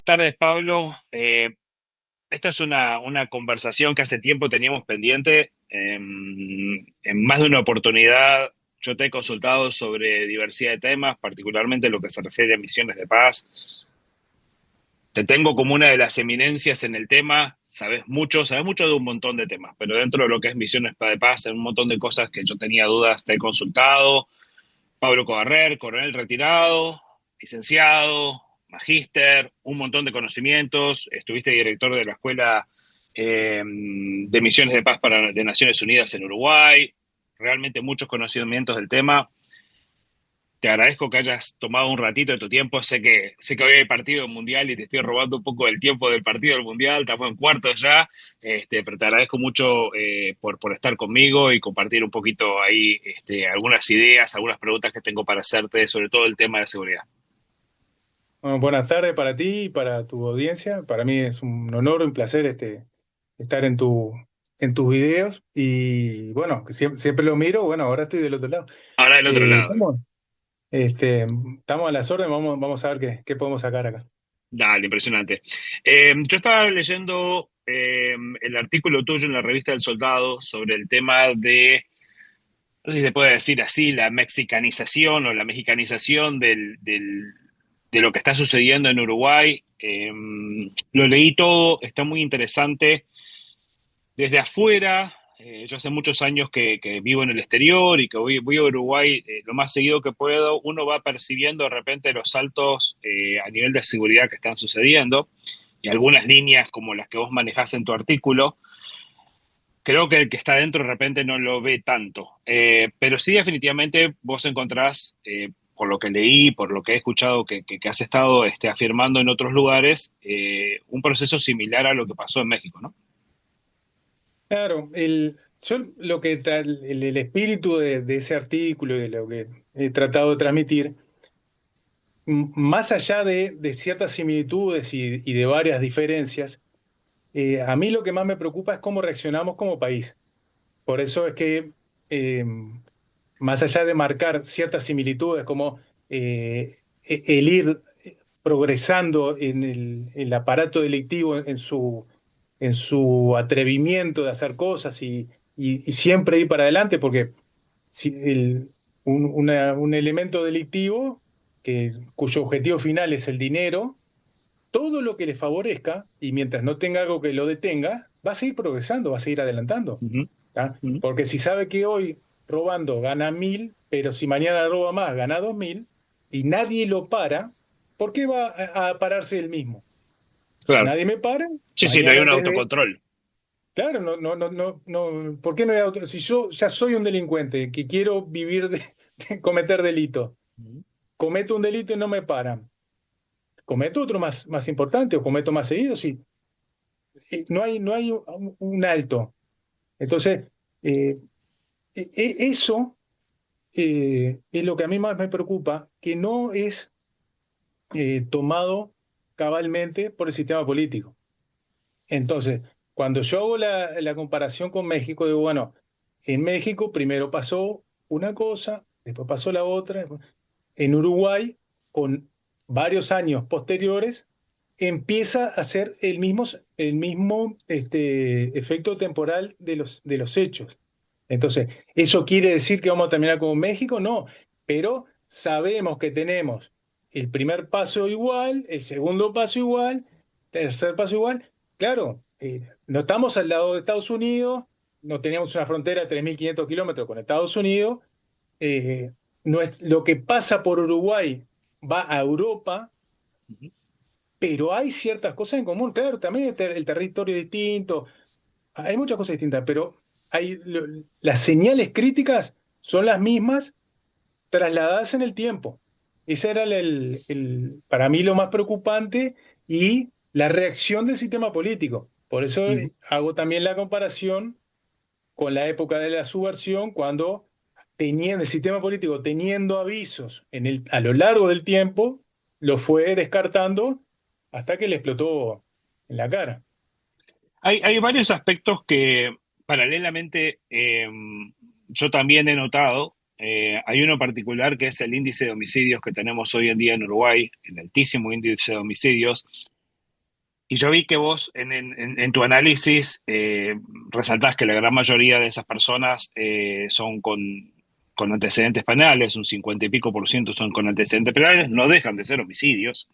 tardes, Pablo. Esta es una conversación que hace tiempo teníamos pendiente. En más de una oportunidad yo te he consultado sobre diversidad de temas, particularmente lo que se refiere a misiones de paz. Te tengo como una de las eminencias en el tema. Sabes mucho de un montón de temas, pero dentro de lo que es misiones de paz, hay un montón de cosas que yo tenía dudas, te he consultado. Pablo Cobarrer, coronel retirado, licenciado, magíster, un montón de conocimientos, estuviste director de la Escuela de Misiones de Paz de Naciones Unidas en Uruguay, realmente muchos conocimientos del tema. Te agradezco que hayas tomado un ratito de tu tiempo. Sé que hoy hay partido mundial y te estoy robando un poco del tiempo del partido del mundial. Estamos en cuartos ya, pero te agradezco mucho por estar conmigo y compartir un poquito ahí algunas ideas, algunas preguntas que tengo para hacerte sobre todo el tema de seguridad. Bueno, buenas tardes para ti y para tu audiencia. Para mí es un honor, un placer estar en tus videos y que siempre lo miro. Bueno, ahora estoy del otro lado. Ahora del otro lado. Estamos, estamos a las órdenes, vamos a ver qué podemos sacar acá. Dale, impresionante. Yo estaba leyendo el artículo tuyo en la revista del Soldado sobre el tema de, no sé si se puede decir así, la mexicanización o la mexicanización de lo que está sucediendo en Uruguay. Lo leí todo, está muy interesante. Desde afuera, yo hace muchos años que vivo en el exterior y que voy a Uruguay lo más seguido que puedo, uno va percibiendo de repente los saltos a nivel de seguridad que están sucediendo y algunas líneas como las que vos manejás en tu artículo. Creo que el que está dentro de repente no lo ve tanto, pero sí definitivamente vos encontrás, por lo que leí, por lo que he escuchado que has estado afirmando en otros lugares, un proceso similar a lo que pasó en México, ¿no? Claro, yo lo que el espíritu de ese artículo y de lo que he tratado de transmitir, más allá de ciertas similitudes y de varias diferencias, a mí lo que más me preocupa es cómo reaccionamos como país. Por eso es que, más allá de marcar ciertas similitudes, como el ir progresando en el aparato delictivo en su atrevimiento de hacer cosas y siempre ir para adelante, porque si un elemento delictivo cuyo objetivo final es el dinero, todo lo que le favorezca, y mientras no tenga algo que lo detenga, va a seguir progresando, va a seguir adelantando. Ujú, ¿Tá? ujú. Porque si sabe que hoy robando gana 1.000, pero si mañana roba más gana 2.000, y nadie lo para, ¿por qué va a pararse él mismo? Si Claro. nadie me para, Sí, sí, no hay mañana un en vez de... autocontrol. Claro, no, ¿por qué no hay auto? Si yo ya soy un delincuente que quiero vivir de cometer delito, Ujú. cometo un delito y no me paran, cometo otro más importante o cometo más seguido, sí. No hay un alto. Entonces, eh, eso es lo que a mí más me preocupa, que no es tomado cabalmente por el sistema político. Entonces, cuando yo hago la comparación con México, digo, bueno, en México primero pasó una cosa, después pasó la otra. En Uruguay, con varios años posteriores, empieza a ser el mismo efecto temporal de los hechos. Entonces, ¿eso quiere decir que vamos a terminar como México? No, pero sabemos que tenemos el primer paso igual, el segundo paso igual, tercer paso igual. Claro, no estamos al lado de Estados Unidos, no tenemos una frontera de 3.500 kilómetros con Estados Unidos. eh, no es, lo que pasa por Uruguay va a Europa, Ujú. pero hay ciertas cosas en común. Claro, también el territorio es distinto, hay muchas cosas distintas, pero las señales críticas son las mismas trasladadas en el tiempo. Ese era para mí lo más preocupante y la reacción del sistema político. Por eso Ujú. hago también la comparación con la época de la subversión, cuando teniendo el sistema político teniendo avisos a lo largo del tiempo, lo fue descartando hasta que le explotó en la cara. Hay varios aspectos que paralelamente yo también he notado. Hay uno particular que es el índice de homicidios que tenemos hoy en día en Uruguay, el altísimo índice de homicidios. Y yo vi que vos en tu análisis resaltás que la gran mayoría de esas personas son con antecedentes penales, un 50 y pico por ciento son con antecedentes penales, no dejan de ser homicidios.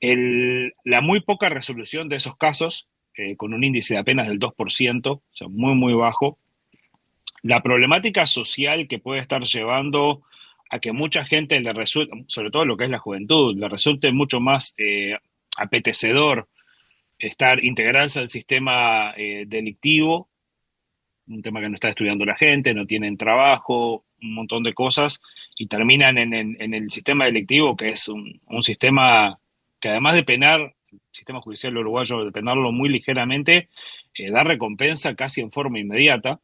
La muy poca resolución de esos casos, con un índice de apenas del 2%, o sea, muy, muy bajo, la problemática social que puede estar llevando a que mucha gente le resulte, sobre todo lo que es la juventud, le resulte mucho más apetecedor integrarse al sistema delictivo, un tema que no está estudiando la gente, no tienen trabajo, un montón de cosas, y terminan en el sistema delictivo, que es un sistema que además de penar, el sistema judicial uruguayo, de penarlo muy ligeramente, da recompensa casi en forma inmediata,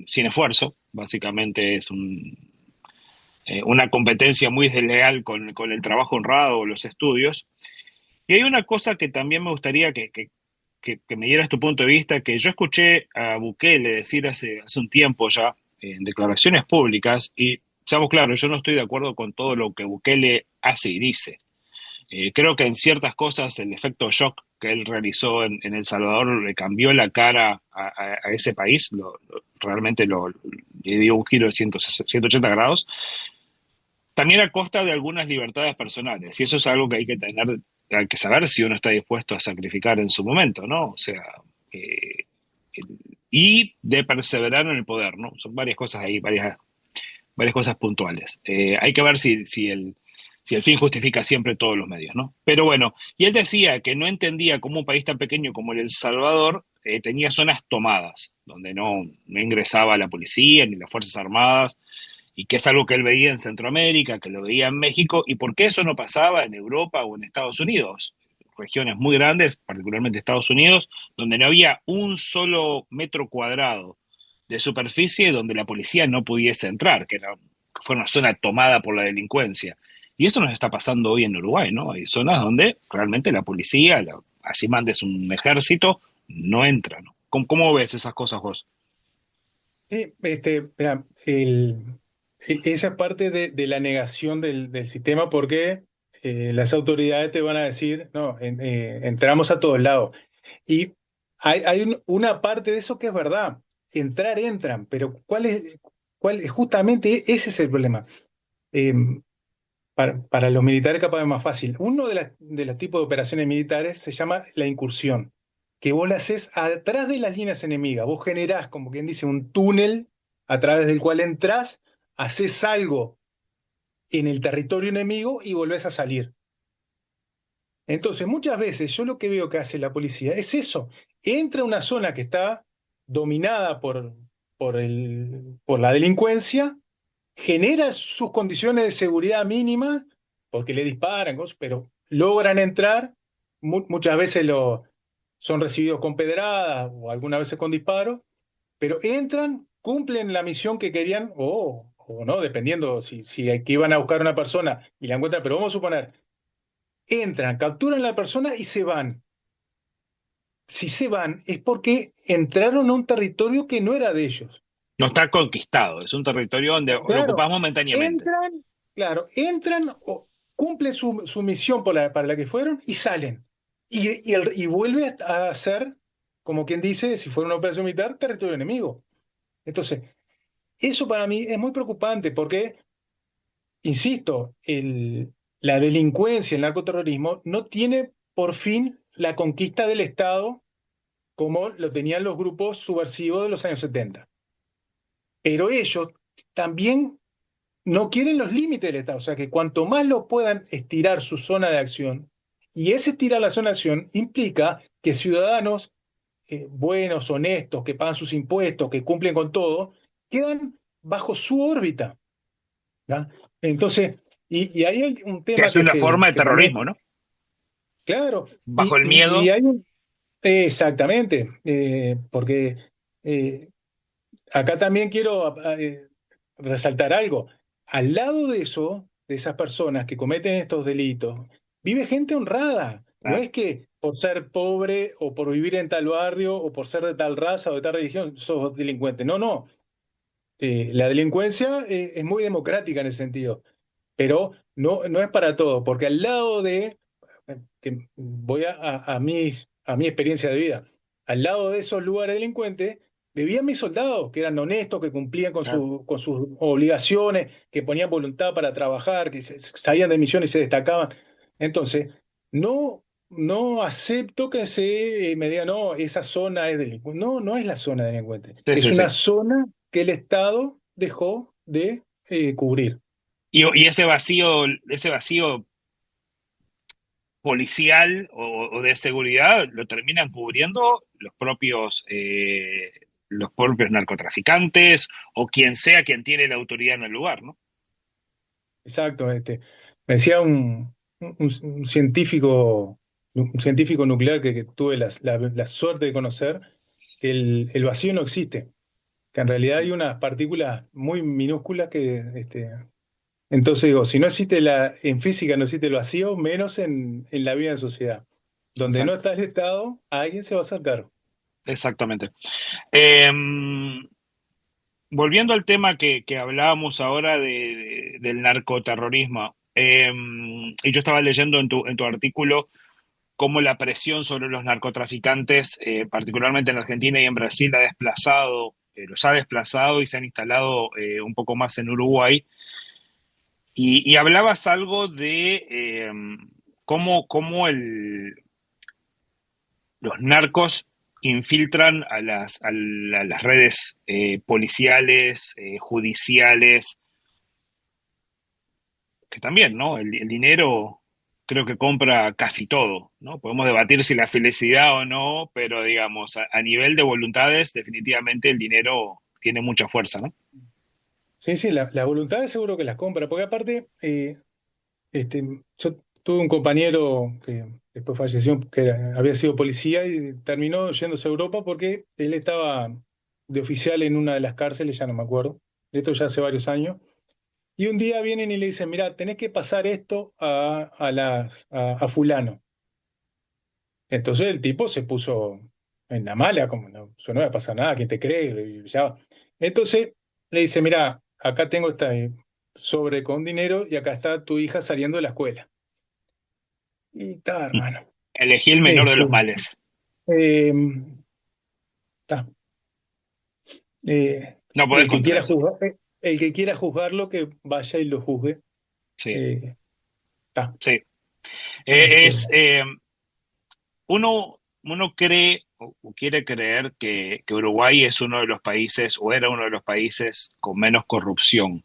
sin esfuerzo. Básicamente es una competencia muy desleal con el trabajo honrado o los estudios. Y hay una cosa que también me gustaría que me dieras tu punto de vista, que yo escuché a Bukele decir hace un tiempo ya en declaraciones públicas, y seamos claros, yo no estoy de acuerdo con todo lo que Bukele hace y dice. Creo que en ciertas cosas el efecto shock que él realizó en El Salvador le cambió la cara a ese país, realmente le dio un giro de 180 grados, también a costa de algunas libertades personales, y eso es algo que hay que saber si uno está dispuesto a sacrificar en su momento, ¿no? O sea, eh, y de perseverar en el poder, ¿no? Son varias cosas ahí, varias cosas puntuales. Hay que ver si el fin justifica siempre todos los medios, ¿no? Pero bueno, y él decía que no entendía cómo un país tan pequeño como El Salvador tenía zonas tomadas, donde no ingresaba la policía ni las Fuerzas Armadas, y que es algo que él veía en Centroamérica, que lo veía en México, y por qué eso no pasaba en Europa o en Estados Unidos, regiones muy grandes, particularmente Estados Unidos, donde no había un solo metro cuadrado de superficie donde la policía no pudiese entrar, que fue una zona tomada por la delincuencia. Y eso nos está pasando hoy en Uruguay, ¿no? Hay zonas donde realmente la policía, así mandes un ejército, no entra, ¿no? ¿Cómo ves esas cosas vos? Mirá, esa parte de la negación del sistema, porque las autoridades te van a decir, no, entramos a todos lados. Y hay una parte de eso que es verdad. Entrar, entran, pero justamente ese es el problema. Eh, para los militares capaz es más fácil. Uno de los tipos de operaciones militares se llama la incursión, que vos la haces atrás de las líneas enemigas. Vos generás, como quien dice, un túnel a través del cual entrás, haces algo en el territorio enemigo y volvés a salir. Entonces, muchas veces yo lo que veo que hace la policía es eso. Entra a una zona que está dominada por la delincuencia, genera sus condiciones de seguridad mínima, porque le disparan, pero logran entrar, muchas veces son recibidos con pedradas o algunas veces con disparos, pero entran, cumplen la misión que querían, o no, dependiendo si que iban a buscar a una persona y la encuentran, pero vamos a suponer, entran, capturan a la persona y se van. Si se van es porque entraron a un territorio que no era de ellos. No está conquistado, es un territorio donde lo Claro, ocupamos momentáneamente. entran, claro, entran, cumplen su misión para la que fueron y salen. Y vuelve a ser, como quien dice, si fuera una operación militar, territorio enemigo. Entonces, eso para mí es muy preocupante porque, insisto, la delincuencia, el narcoterrorismo, no tiene por fin la conquista del Estado como lo tenían los grupos subversivos de los años 70. Pero ellos también no quieren los límites del Estado, o sea que cuanto más lo puedan estirar su zona de acción, y ese estirar la zona de acción implica que ciudadanos buenos, honestos, que pagan sus impuestos, que cumplen con todo, quedan bajo su órbita. ¿Ya? Entonces, y ahí hay un Que tema es una forma de que también, terrorismo, ¿no? claro, Bajo el miedo. hay un, exactamente, porque eh, acá también quiero resaltar algo. Al lado de eso, de esas personas que cometen estos delitos, vive gente honrada. No Claro. es que por ser pobre o por vivir en tal barrio o por ser de tal raza o de tal religión sos delincuente. No, no. La delincuencia es muy democrática en ese sentido, pero no es para todo, porque al lado de, que voy a mi experiencia de vida. Al lado de esos lugares delincuentes, vivían mis soldados, que eran honestos, que cumplían Claro. con sus obligaciones, que ponían voluntad para trabajar, que salían de misión y se destacaban. Entonces, no acepto que me digan, no, esa zona es delincuente. No, no es la zona delincuente. Sí, Es sí, una sí. zona que el Estado dejó de cubrir. Y ese vacío policial o de seguridad lo terminan cubriendo los propios narcotraficantes o quien sea quien tiene la autoridad en el lugar, ¿no? Exacto, me decía un científico nuclear que tuve la suerte de conocer, que el vacío no existe, que en realidad hay unas partículas muy minúsculas entonces digo, si no existe en física no existe el vacío, menos en la vida en sociedad. Donde no Exact- está el Estado, alguien se va a acercar. Exactamente. Em, Volviendo al tema que hablábamos ahora del narcoterrorismo, y yo estaba leyendo en tu artículo cómo la presión sobre los narcotraficantes, particularmente en Argentina y en Brasil, los ha desplazado y se han instalado un poco más en Uruguay. Y hablabas algo de cómo los narcos infiltran a las redes policiales, judiciales, que también, ¿no? El dinero creo que compra casi todo, ¿no? Podemos debatir si la felicidad o no, pero digamos, a nivel de voluntades, definitivamente el dinero tiene mucha fuerza, ¿no? Sí, sí, la voluntad es seguro que las compra, porque aparte, yo tuve un compañero que después falleció, había sido policía y terminó yéndose a Europa porque él estaba de oficial en una de las cárceles, ya no me acuerdo, esto ya hace varios años, y un día vienen y le dicen, mira, tenés que pasar esto a fulano. Entonces el tipo se puso en la mala, como no, eso no va a pasar nada, ¿quién te cree? Y ya. Entonces le dice, mira, acá tengo este sobre con dinero y acá está tu hija saliendo de la escuela. Y está, hermano. Elegí el menor de Este, los males. eh, está. Eh, No podés el que contra quiera eso. juzgar, el que quiera juzgarlo, que vaya y lo juzgue. Sí, Eh, está. sí. Este, Uno cree o quiere creer que Uruguay es uno de los países o era uno de los países con menos corrupción.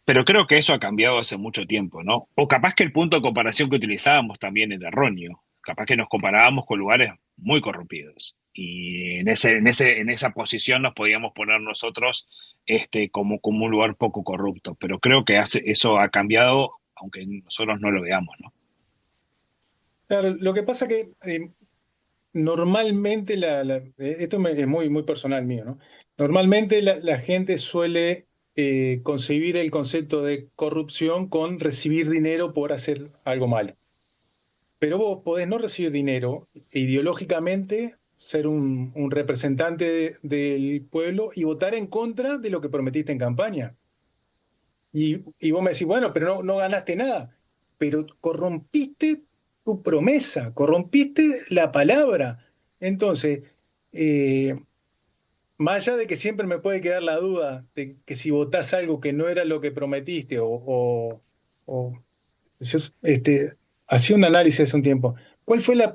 Pero creo que eso ha cambiado hace mucho tiempo, ¿no? O capaz que el punto de comparación que utilizábamos también era erróneo. Capaz que nos comparábamos con lugares muy corrompidos. Y en esa posición nos podíamos poner nosotros como un lugar poco corrupto. Pero creo que eso ha cambiado, aunque nosotros no lo veamos, ¿no? claro, lo que pasa que normalmente, es muy, muy personal mío, ¿no? Normalmente la gente suele concebir el concepto de corrupción con recibir dinero por hacer algo malo. Pero vos podés no recibir dinero e ideológicamente ser un representante del pueblo y votar en contra de lo que prometiste en campaña. Y vos me decís, bueno, pero no ganaste nada, pero corrompiste tu promesa, corrompiste la palabra. Entonces, eh, más allá de que siempre me puede quedar la duda de que si votás algo que no era lo que prometiste o yo, hacía un análisis hace un tiempo. ¿Cuál fue la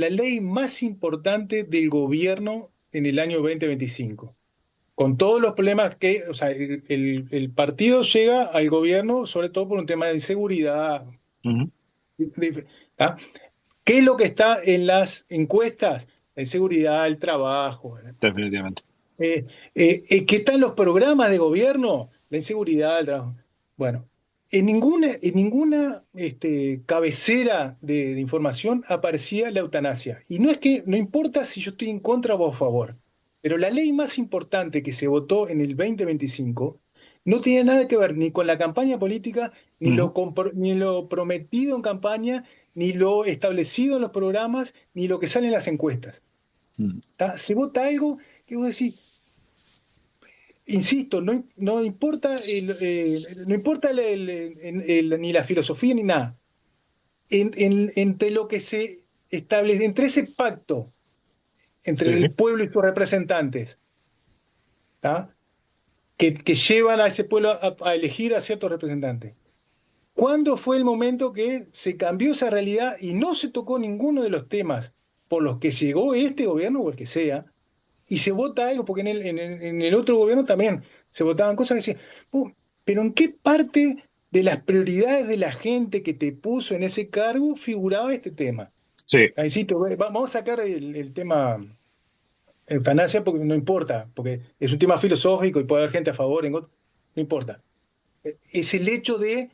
ley más importante del gobierno en el año 2025? Con todos los problemas que, o sea, el partido llega al gobierno sobre todo por un tema de inseguridad. Ujú, ¿Tá? ¿Qué es lo que está en las encuestas? La inseguridad, el trabajo. definitivamente. ¿Qué están los programas de gobierno? La inseguridad, el trabajo. Bueno, en ninguna cabecera de información aparecía la eutanasia. Y no es que, no importa si yo estoy en contra o a favor, pero la ley más importante que se votó en el 2025 no tiene nada que ver ni con la campaña política, Ujú, ni lo prometido en campaña, ni lo establecido en los programas, ni lo que sale en las encuestas. ujú. ¿Tá? Se vota algo que vos decís, insisto, no importa, no importa ni la filosofía ni nada. entre lo que se establece, entre ese pacto entre el Sí. pueblo y sus representantes, ¿tá? Que llevan a ese pueblo a elegir a ciertos representantes. ¿Cuándo fue el momento que se cambió esa realidad y no se tocó ninguno de los temas por los que llegó este gobierno o el que sea, y se vota algo? Porque en el otro gobierno también se votaban cosas que decían, pero ¿en qué parte de las prioridades de la gente que te puso en ese cargo figuraba este tema? Sí. Ahí sí, vamos a sacar el tema eutanasia porque no importa, porque es un tema filosófico y puede haber gente a favor, no importa. Es el hecho de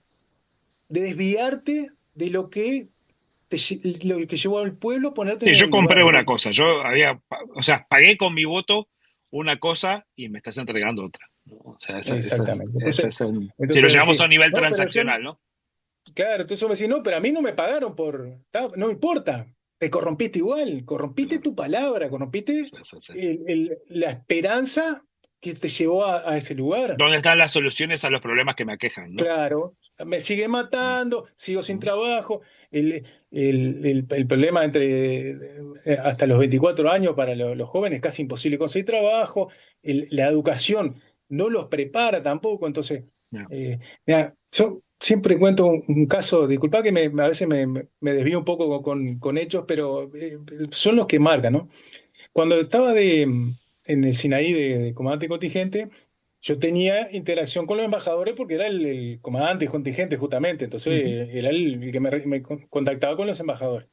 desviarte de lo que llevó al pueblo a ponerte Sí, en yo el lugar. compré una cosa, o sea, pagué con mi voto una cosa y me estás entregando otra, ¿no? O sea, Exactamente. ese Entonces, es el, si lo entonces llevamos a decís, un nivel no, pero yo, transaccional, ¿no? claro, entonces vos decís, no, pero a mí no me pagaron no me importa, te corrompiste igual, corrompiste Claro. tu palabra, corrompiste Sí, sí, sí. la esperanza que te llevó a ese lugar. ¿Dónde están las soluciones a los problemas que me aquejan, no? Claro, me sigue Mm, matando, sigo sin mm. trabajo. El problema hasta los 24 años para los jóvenes es casi imposible conseguir trabajo. La educación no los prepara tampoco. Entonces, Ya. mira, yo siempre cuento un caso, disculpa que a veces me desvío un poco con hechos, pero son los que marcan, ¿no? Cuando estaba en el Sinaí de comandante contingente, yo tenía interacción con los embajadores porque era el comandante contingente justamente, entonces Ujú. era el que me contactaba con los embajadores.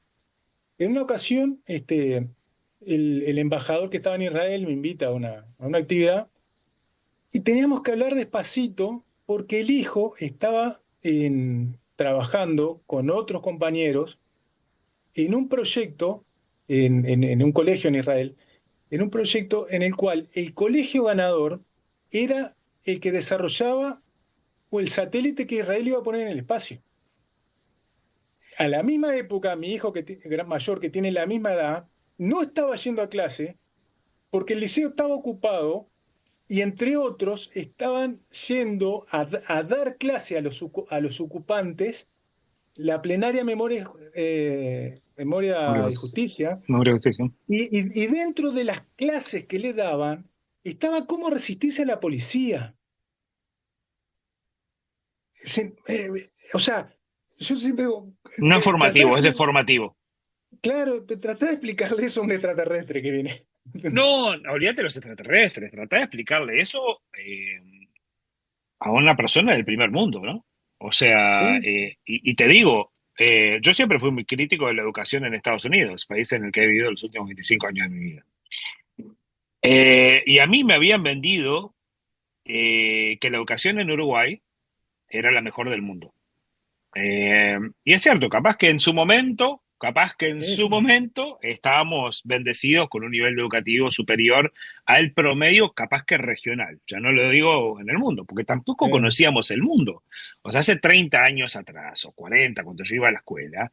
En una ocasión, el embajador que estaba en Israel me invita a una actividad y teníamos que hablar despacito porque el hijo estaba trabajando con otros compañeros en un proyecto en un colegio en Israel, en un proyecto en el cual el colegio ganador era el que desarrollaba o el satélite que Israel iba a poner en el espacio. A la misma época, mi hijo gran mayor, que tiene la misma edad, no estaba yendo a clase porque el liceo estaba ocupado y entre otros estaban yendo a dar clase a los ocupantes la plenaria Memoria y Justicia. No creo que sí. Y dentro de las clases que le daban, estaba cómo resistirse a la policía. O sea, yo siempre digo, No es formativo, es tratar, deformativo. claro, tratar de explicarle eso a un extraterrestre que viene. No, olvídate de los extraterrestres, tratá de explicarle eso a una persona del primer mundo, ¿no? O sea, ¿Sí? y te digo, yo siempre fui muy crítico de la educación en Estados Unidos, país en el que he vivido los últimos 25 años de mi vida. Y a mí me habían vendido que la educación en Uruguay era la mejor del mundo. Y es cierto, Sí, sí. estábamos bendecidos con un nivel educativo superior al promedio, capaz que regional. Ya no lo digo en el mundo, porque tampoco Sí, conocíamos el mundo. O sea, hace 30 años atrás, o 40, cuando yo iba a la escuela,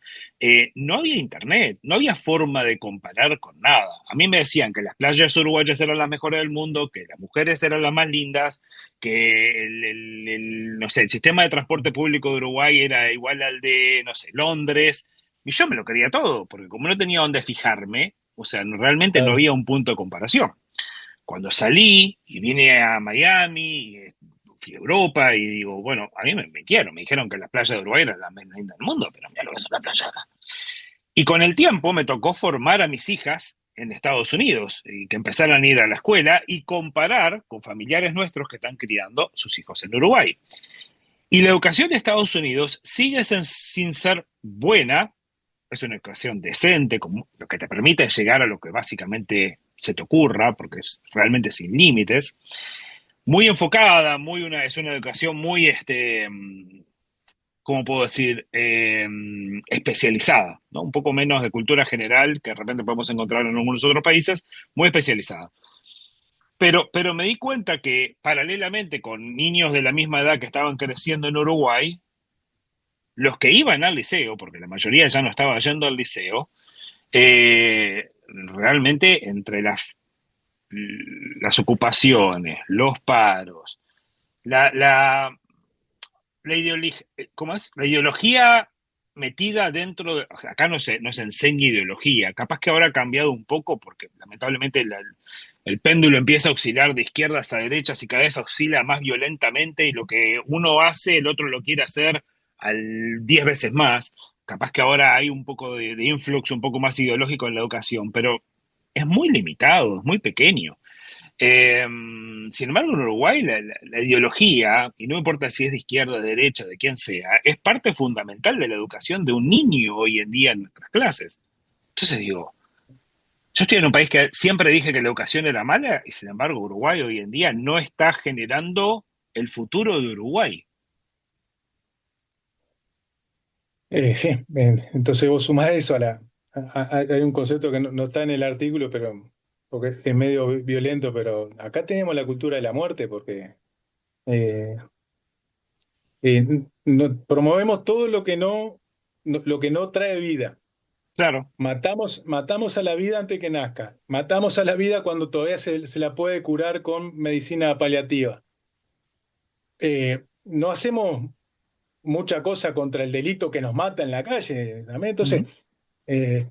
no había internet, no había forma de comparar con nada. A mí me decían que las playas uruguayas eran las mejores del mundo, que las mujeres eran las más lindas, que no sé, el sistema de transporte público de Uruguay era igual al de, no sé, Londres, y yo me lo quería todo, porque como no tenía dónde fijarme, o sea, realmente no claro, había un punto de comparación. Cuando salí y vine a Miami, fui a Europa y digo, bueno, a mí me mintieron, me dijeron que las playas de Uruguay eran las más lindas del mundo, pero mira lo que es una playa acá. Y con el tiempo me tocó formar a mis hijas en Estados Unidos y que empezaran a ir a la escuela y comparar con familiares nuestros que están criando sus hijos en Uruguay. Y la educación de Estados Unidos sigue sin ser buena, es una educación decente, como lo que te permite llegar a lo que básicamente se te ocurra, porque es realmente sin límites, muy enfocada, es una educación muy, ¿cómo puedo decir? Especializada, ¿no? Un poco menos de cultura general que de repente podemos encontrar en algunos otros países, muy especializada. Pero me di cuenta que paralelamente con niños de la misma edad que estaban creciendo en Uruguay, los que iban al liceo, porque la mayoría ya no estaba yendo al liceo, realmente entre las ocupaciones, los paros, la, la, ¿cómo es? La ideología metida dentro de, acá no se enseña ideología, capaz que ahora ha cambiado un poco porque lamentablemente el péndulo empieza a oscilar de izquierdas a derechas y cada vez oscila más violentamente y lo que uno hace, el otro lo quiere hacer al 10 veces más. Capaz que ahora hay un poco de influx un poco más ideológico en la educación, pero es muy limitado, es muy pequeño. Eh, Sin embargo, en Uruguay la ideología, y no importa si es de izquierda, de derecha, de quien sea, es parte fundamental de la educación de un niño hoy en día en nuestras clases. Entonces digo, yo estoy en un país que siempre dije que la educación era mala, y sin embargo Uruguay hoy en día no está generando el futuro de Uruguay. Sí, entonces vos sumás eso hay un concepto que no está en el artículo, pero porque es medio violento, pero acá tenemos la cultura de la muerte, porque eh, promovemos todo lo que no trae vida. Claro, Matamos a la vida antes que nazca. Matamos a la vida cuando todavía se la puede curar con medicina paliativa. No hacemos mucha cosa contra el delito que nos mata en la calle también. ujú, Entonces, eh,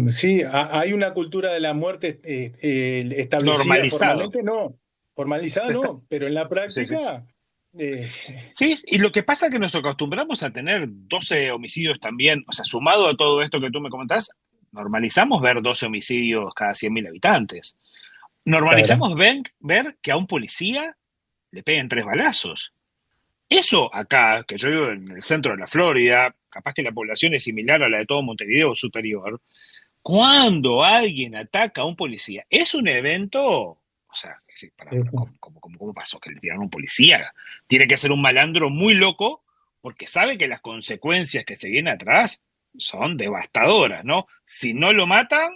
sí, hay una cultura de la muerte establecida normalizado. formalmente, no. Formalizada Está- no, pero en la sí, sí. práctica, eh, Sí, y lo que pasa es que nos acostumbramos a tener 12 homicidios también, o sea, sumado a todo esto que tú me comentás, normalizamos ver 12 homicidios cada 100.000 habitantes. claro. Normalizamos ver que a un policía le peguen 3 balazos. Eso acá, que yo vivo en el centro de la Florida, capaz que la población es similar a la de todo Montevideo superior, cuando alguien ataca a un policía, es un evento, o sea, sí, Eso. ¿cómo pasó? Que le tiraron a un policía. Tiene que ser un malandro muy loco porque sabe que las consecuencias que se vienen atrás son devastadoras, ¿no? Si no lo matan,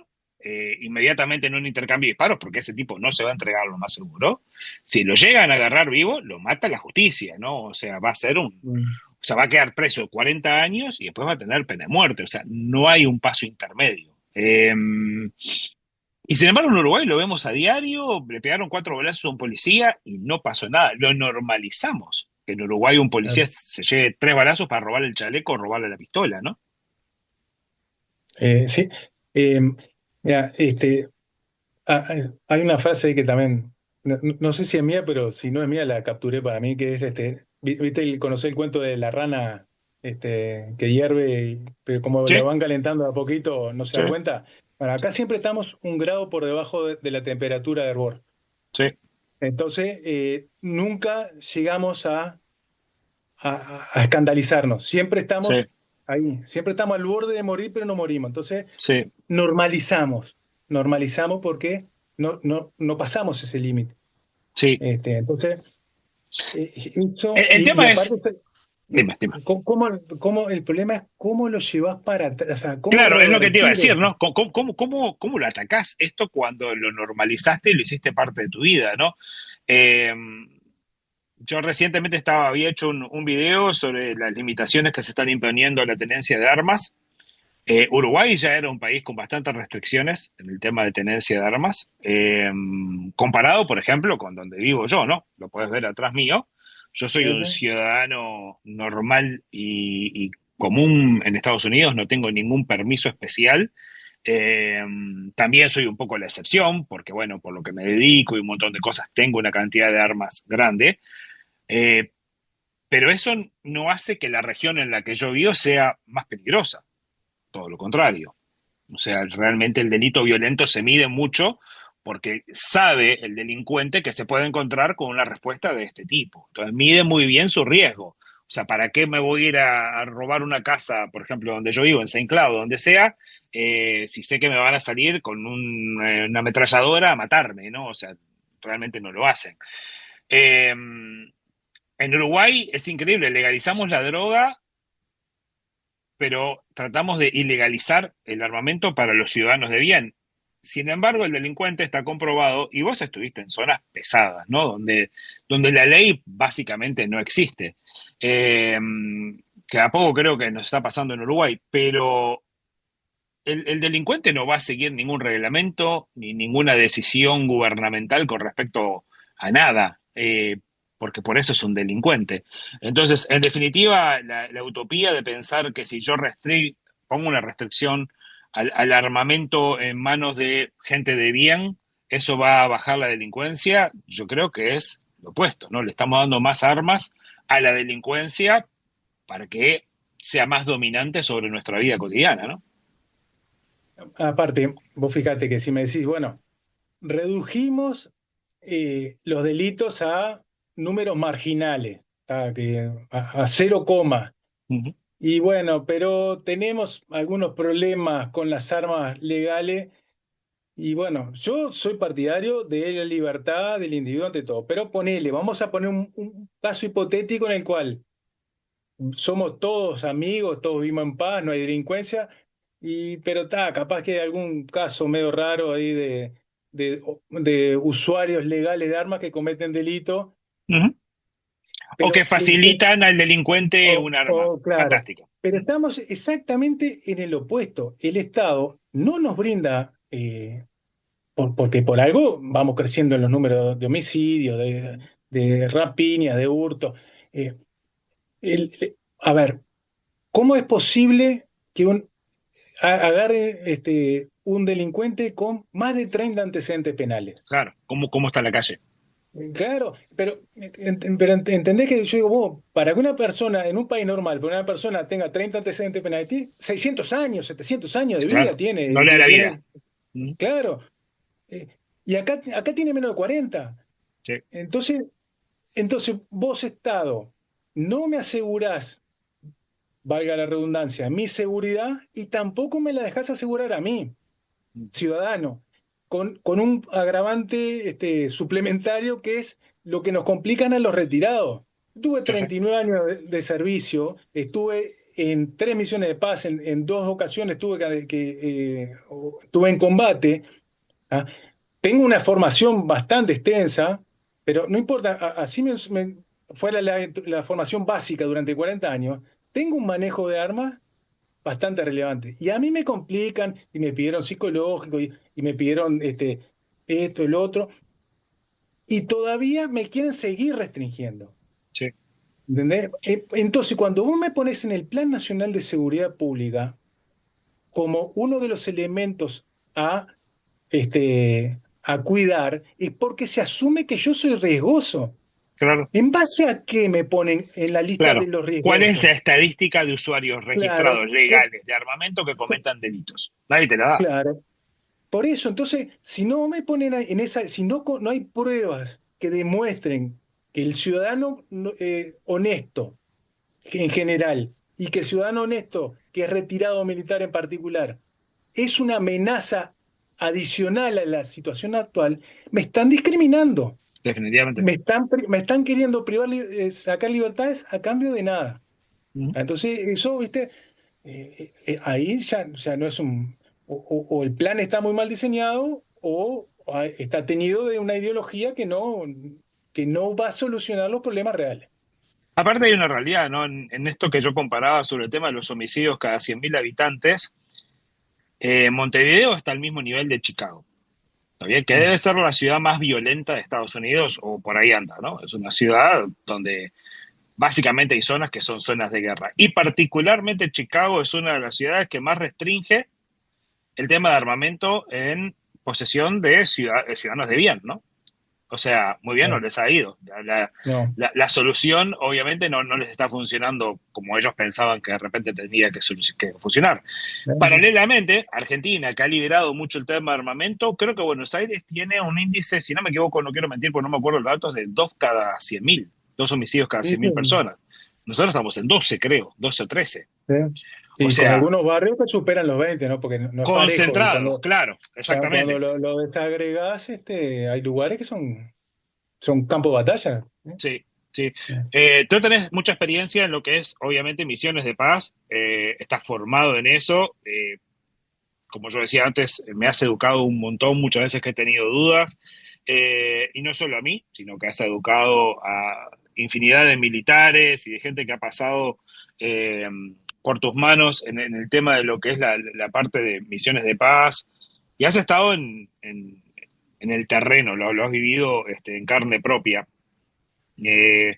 inmediatamente en un intercambio de disparos, porque ese tipo no se va a entregar lo más seguro. Si lo llegan a agarrar vivo, lo mata la justicia, ¿no? O sea, va a ser Mm. o sea, va a quedar preso 40 años y después va a tener pena de muerte. O sea, no hay un paso intermedio. Y sin embargo, en Uruguay lo vemos a diario, le pegaron 4 balazos a un policía y no pasó nada. Lo normalizamos. Que en Uruguay un policía Claro. se lleve 3 balazos para robarle el chaleco o robarle la pistola, ¿no? Sí. Eh, Mira, hay una frase ahí que también, no sé si es mía, pero si no es mía, la capturé para mí, que es ¿viste conocer el cuento de la rana que hierve, pero como Sí, la van calentando de a poquito, no se sí, da cuenta? Bueno, acá siempre estamos un grado por debajo de la temperatura de hervor. sí, Entonces, nunca llegamos a escandalizarnos. Siempre sí, estamos ahí, siempre estamos al borde de morir, pero no morimos. Entonces, sí, normalizamos, normalizamos porque no pasamos ese límite. sí. Entonces, eso, El y tema aparte, es, dime, dime. el problema es cómo lo llevas para atrás, o sea, cómo Claro, es lo que te iba a revertir decir, eso. ¿no? ¿Cómo lo atacás esto cuando lo normalizaste y lo hiciste parte de tu vida, ¿no? Eh, yo recientemente había hecho un video sobre las limitaciones que se están imponiendo a la tenencia de armas. Uruguay ya era un país con bastantes restricciones en el tema de tenencia de armas, comparado, por ejemplo, con donde vivo yo, ¿no? Lo puedes ver atrás mío. Yo soy un ¿Sí? ciudadano normal y común en Estados Unidos, no tengo ningún permiso especial. Eh, También soy un poco la excepción, porque bueno, por lo que me dedico y un montón de cosas, tengo una cantidad de armas grande. Eh, pero eso no hace que la región en la que yo vivo sea más peligrosa, todo lo contrario. O sea, realmente el delito violento se mide mucho porque sabe el delincuente que se puede encontrar con una respuesta de este tipo. Entonces mide muy bien su riesgo. O sea, ¿para qué me voy a ir a robar una casa, por ejemplo, donde yo vivo, en Saint Cloud, donde sea, si sé que me van a salir con una ametralladora a matarme, ¿no? O sea, realmente no lo hacen. Eh, en Uruguay es increíble, legalizamos la droga, pero tratamos de ilegalizar el armamento para los ciudadanos de bien. Sin embargo, el delincuente está comprobado, y vos estuviste en zonas pesadas, ¿no? Donde la ley básicamente no existe. Eh, que a poco creo que nos está pasando en Uruguay, pero el delincuente no va a seguir ningún reglamento ni ninguna decisión gubernamental con respecto a nada. porque por eso es un delincuente. Entonces, en definitiva, la utopía de pensar que si yo pongo una restricción al armamento en manos de gente de bien, eso va a bajar la delincuencia, yo creo que es lo opuesto, ¿no? Le estamos dando más armas a la delincuencia para que sea más dominante sobre nuestra vida cotidiana, ¿no? Aparte, vos fíjate que si me decís, bueno, redujimos los delitos a números marginales, a cero coma. Ujú, Y bueno, pero tenemos algunos problemas con las armas legales. Y bueno, yo soy partidario de la libertad del individuo ante todo, pero vamos a poner un caso hipotético en el cual somos todos amigos, todos vivimos en paz, no hay delincuencia, pero capaz que hay algún caso medio raro ahí de usuarios legales de armas que cometen delito, ujú. O que pero facilitan al delincuente un arma. claro, Fantástico. pero estamos exactamente en el opuesto. El Estado no nos brinda, porque por algo vamos creciendo en los números de homicidios, de rapiñas, de hurto. Eh, a ver, ¿cómo es posible que agarre un delincuente con más de 30 antecedentes penales? Claro. ¿Cómo está la calle? Claro, pero, entendés que yo digo, para que una persona en un país normal, para una persona tenga 30 antecedentes penales, tiene 600 años, 700 años de vida Claro. No le da la vida. Ujú. claro, eh, y acá tiene menos de 40. Sí. Entonces, vos, Estado, no me asegurás, valga la redundancia, mi seguridad y tampoco me la dejás asegurar a mí, ciudadano, con un agravante suplementario que es lo que nos complican a los retirados. Tuve Sí, sí. 39 años de servicio, estuve en 3 misiones de paz, en 2 ocasiones estuve en combate. ¿Ah? Tengo una formación bastante extensa, pero no importa, así fuera la formación básica durante 40 años, tengo un manejo de armas bastante relevante. Y a mí me complican y me pidieron psicológico y me pidieron esto, el otro, y todavía me quieren seguir restringiendo. Sí. ¿Entendés? Entonces, cuando vos me pones en el Plan Nacional de Seguridad Pública como uno de los elementos a, a cuidar, es porque se asume que yo soy riesgoso. Claro. ¿En base a qué me ponen en la lista de Claro. los ¿Cuál es riesgosos? la estadística de usuarios Claro, registrados legales de armamento que cometan delitos? Nadie te la da. claro. Por eso, entonces, si no me ponen en esa, si no, no hay pruebas que demuestren que el ciudadano honesto en general y que el ciudadano honesto que es retirado militar en particular es una amenaza adicional a la situación actual, me están discriminando, Definitivamente. me están queriendo privar, sacar libertades a cambio de nada. Ujú. Entonces, eso, viste, ahí ya no es o el plan está muy mal diseñado o está tenido de una ideología que no va a solucionar los problemas reales. Aparte hay una realidad, ¿no? En esto que yo comparaba sobre el tema de los homicidios cada 100.000 habitantes, Montevideo está al mismo nivel de Chicago. ¿Está bien? Que Mm. debe ser la ciudad más violenta de Estados Unidos, o por ahí anda, ¿no? Es una ciudad donde básicamente hay zonas que son zonas de guerra. Y particularmente Chicago es una de las ciudades que más restringe el tema de armamento en posesión de ciudadanos de bien, ¿no? O sea, muy bien, no No, les ha ido. no. La solución, obviamente, no les está funcionando como ellos pensaban que de repente tenía que funcionar. No. Paralelamente, Argentina, que ha liberado mucho el tema de armamento, creo que Buenos Aires tiene un índice, si no me equivoco, no quiero mentir porque no me acuerdo los datos, de 2 cada 100.000, 2 homicidios cada Sí, 100.000 sí, personas. Nosotros estamos en 12, creo, 12 o 13. sí. O Y con sea, algunos barrios que superan los 20, ¿no? Porque no es parejo. Y concentrados, claro, cuando exactamente. lo desagregás, hay lugares que son campo de batalla. ¿Eh? Sí, sí. Sí. Tú tenés mucha experiencia en lo que es, obviamente, misiones de paz. Estás formado en eso. Como yo decía antes, me has educado un montón, muchas veces que he tenido dudas. Y no solo a mí, sino que has educado a infinidad de militares y de gente que ha pasado eh, por tus manos en el tema de lo que es la parte de misiones de paz. Y has estado en el terreno, lo has vivido en carne propia. Eh,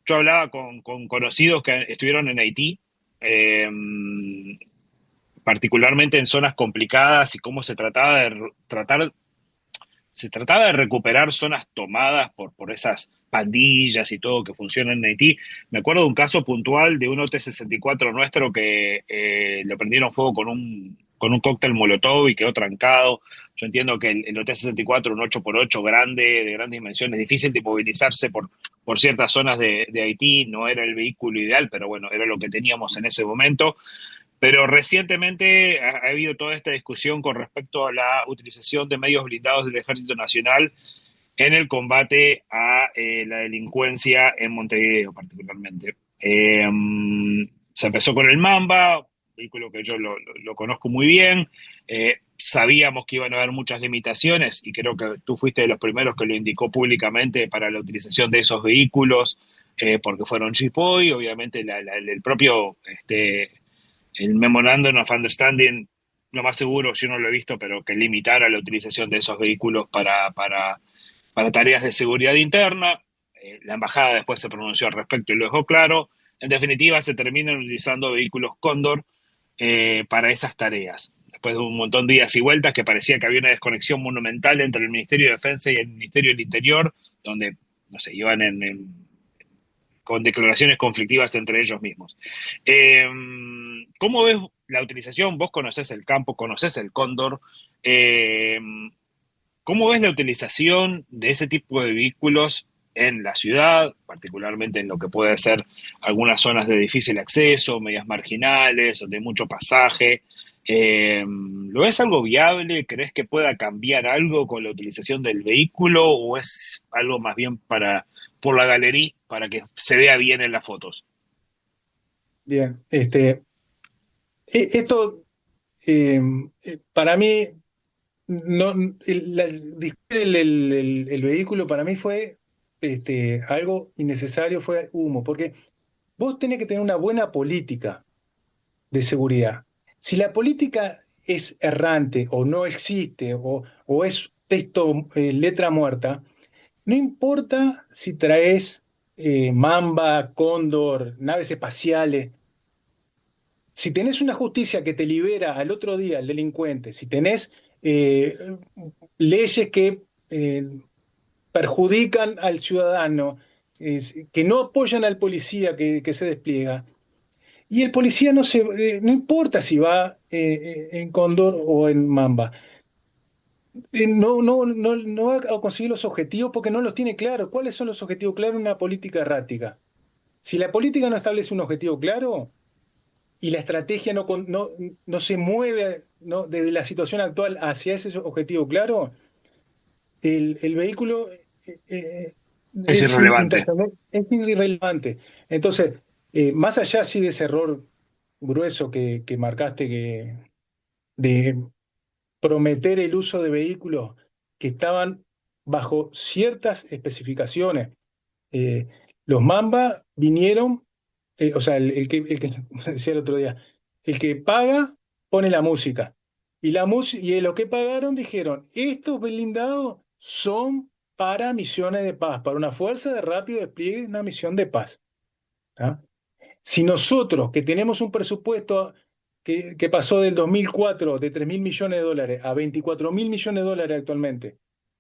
yo hablaba con conocidos que estuvieron en Haití, eh, particularmente en zonas complicadas y cómo se trataba de recuperar zonas tomadas por esas pandillas y todo que funcionan en Haití. Me acuerdo de un caso puntual de un OT-64 nuestro que lo prendieron fuego con un cóctel Molotov y quedó trancado. Yo entiendo que el OT-64, un 8x8 grande, de grandes dimensiones, difícil de movilizarse por ciertas zonas de Haití, no era el vehículo ideal, pero bueno, era lo que teníamos en ese momento. Pero recientemente ha habido toda esta discusión con respecto a la utilización de medios blindados del Ejército Nacional en el combate a la delincuencia en Montevideo, particularmente. Se empezó con el Mamba, vehículo que yo lo conozco muy bien. Sabíamos que iban a haber muchas limitaciones y creo que tú fuiste de los primeros que lo indicó públicamente para la utilización de esos vehículos, porque fueron Chipoy, obviamente el propio el Memorandum of Understanding, lo más seguro, yo no lo he visto, pero que limitara la utilización de esos vehículos para tareas de seguridad interna. La embajada después se pronunció al respecto y lo dejó claro. En definitiva, se terminan utilizando vehículos Cóndor para esas tareas. Después de un montón de días y vueltas que parecía que había una desconexión monumental entre el Ministerio de Defensa y el Ministerio del Interior, donde, no sé, iban con declaraciones conflictivas entre ellos mismos. Eh, ¿Cómo ves la utilización? Vos conocés el campo, conocés el cóndor. Eh, ¿Cómo ves la utilización de ese tipo de vehículos en la ciudad, particularmente en lo que puede ser algunas zonas de difícil acceso, medias marginales, donde hay mucho pasaje? ¿Lo ves algo viable? ¿Crees que pueda cambiar algo con la utilización del vehículo o es algo más bien por la galería, para que se vea bien en las fotos? Bien, esto para mí, no, el vehículo para mí fue algo innecesario, fue humo, porque vos tenés que tener una buena política de seguridad. Si la política es errante o no existe o es texto, letra muerta, no importa si traes Mamba, Cóndor, naves espaciales. Si tenés una justicia que te libera al otro día al delincuente, si tenés eh, leyes que perjudican al ciudadano, que no apoyan al policía que se despliega, y el policía no importa si va en Cóndor o en Mamba, no va a conseguir los objetivos porque no los tiene claros. ¿Cuáles son los objetivos claros en una política errática? Si la política no establece un objetivo claro, y la estrategia no se mueve, ¿no?, desde la situación actual hacia ese objetivo claro, el vehículo Es irrelevante. es irrelevante. Entonces, más allá sí de ese error grueso que marcaste, de prometer el uso de vehículos que estaban bajo ciertas especificaciones. Eh, los Mamba vinieron, o sea, el que decía el otro día, el que paga pone la música. Y los que pagaron dijeron, estos blindados son para misiones de paz, para una fuerza de rápido despliegue, una misión de paz. ¿Ah? Si nosotros, que tenemos un presupuesto que pasó del 2004 de 3.000 millones de dólares a 24.000 millones de dólares actualmente,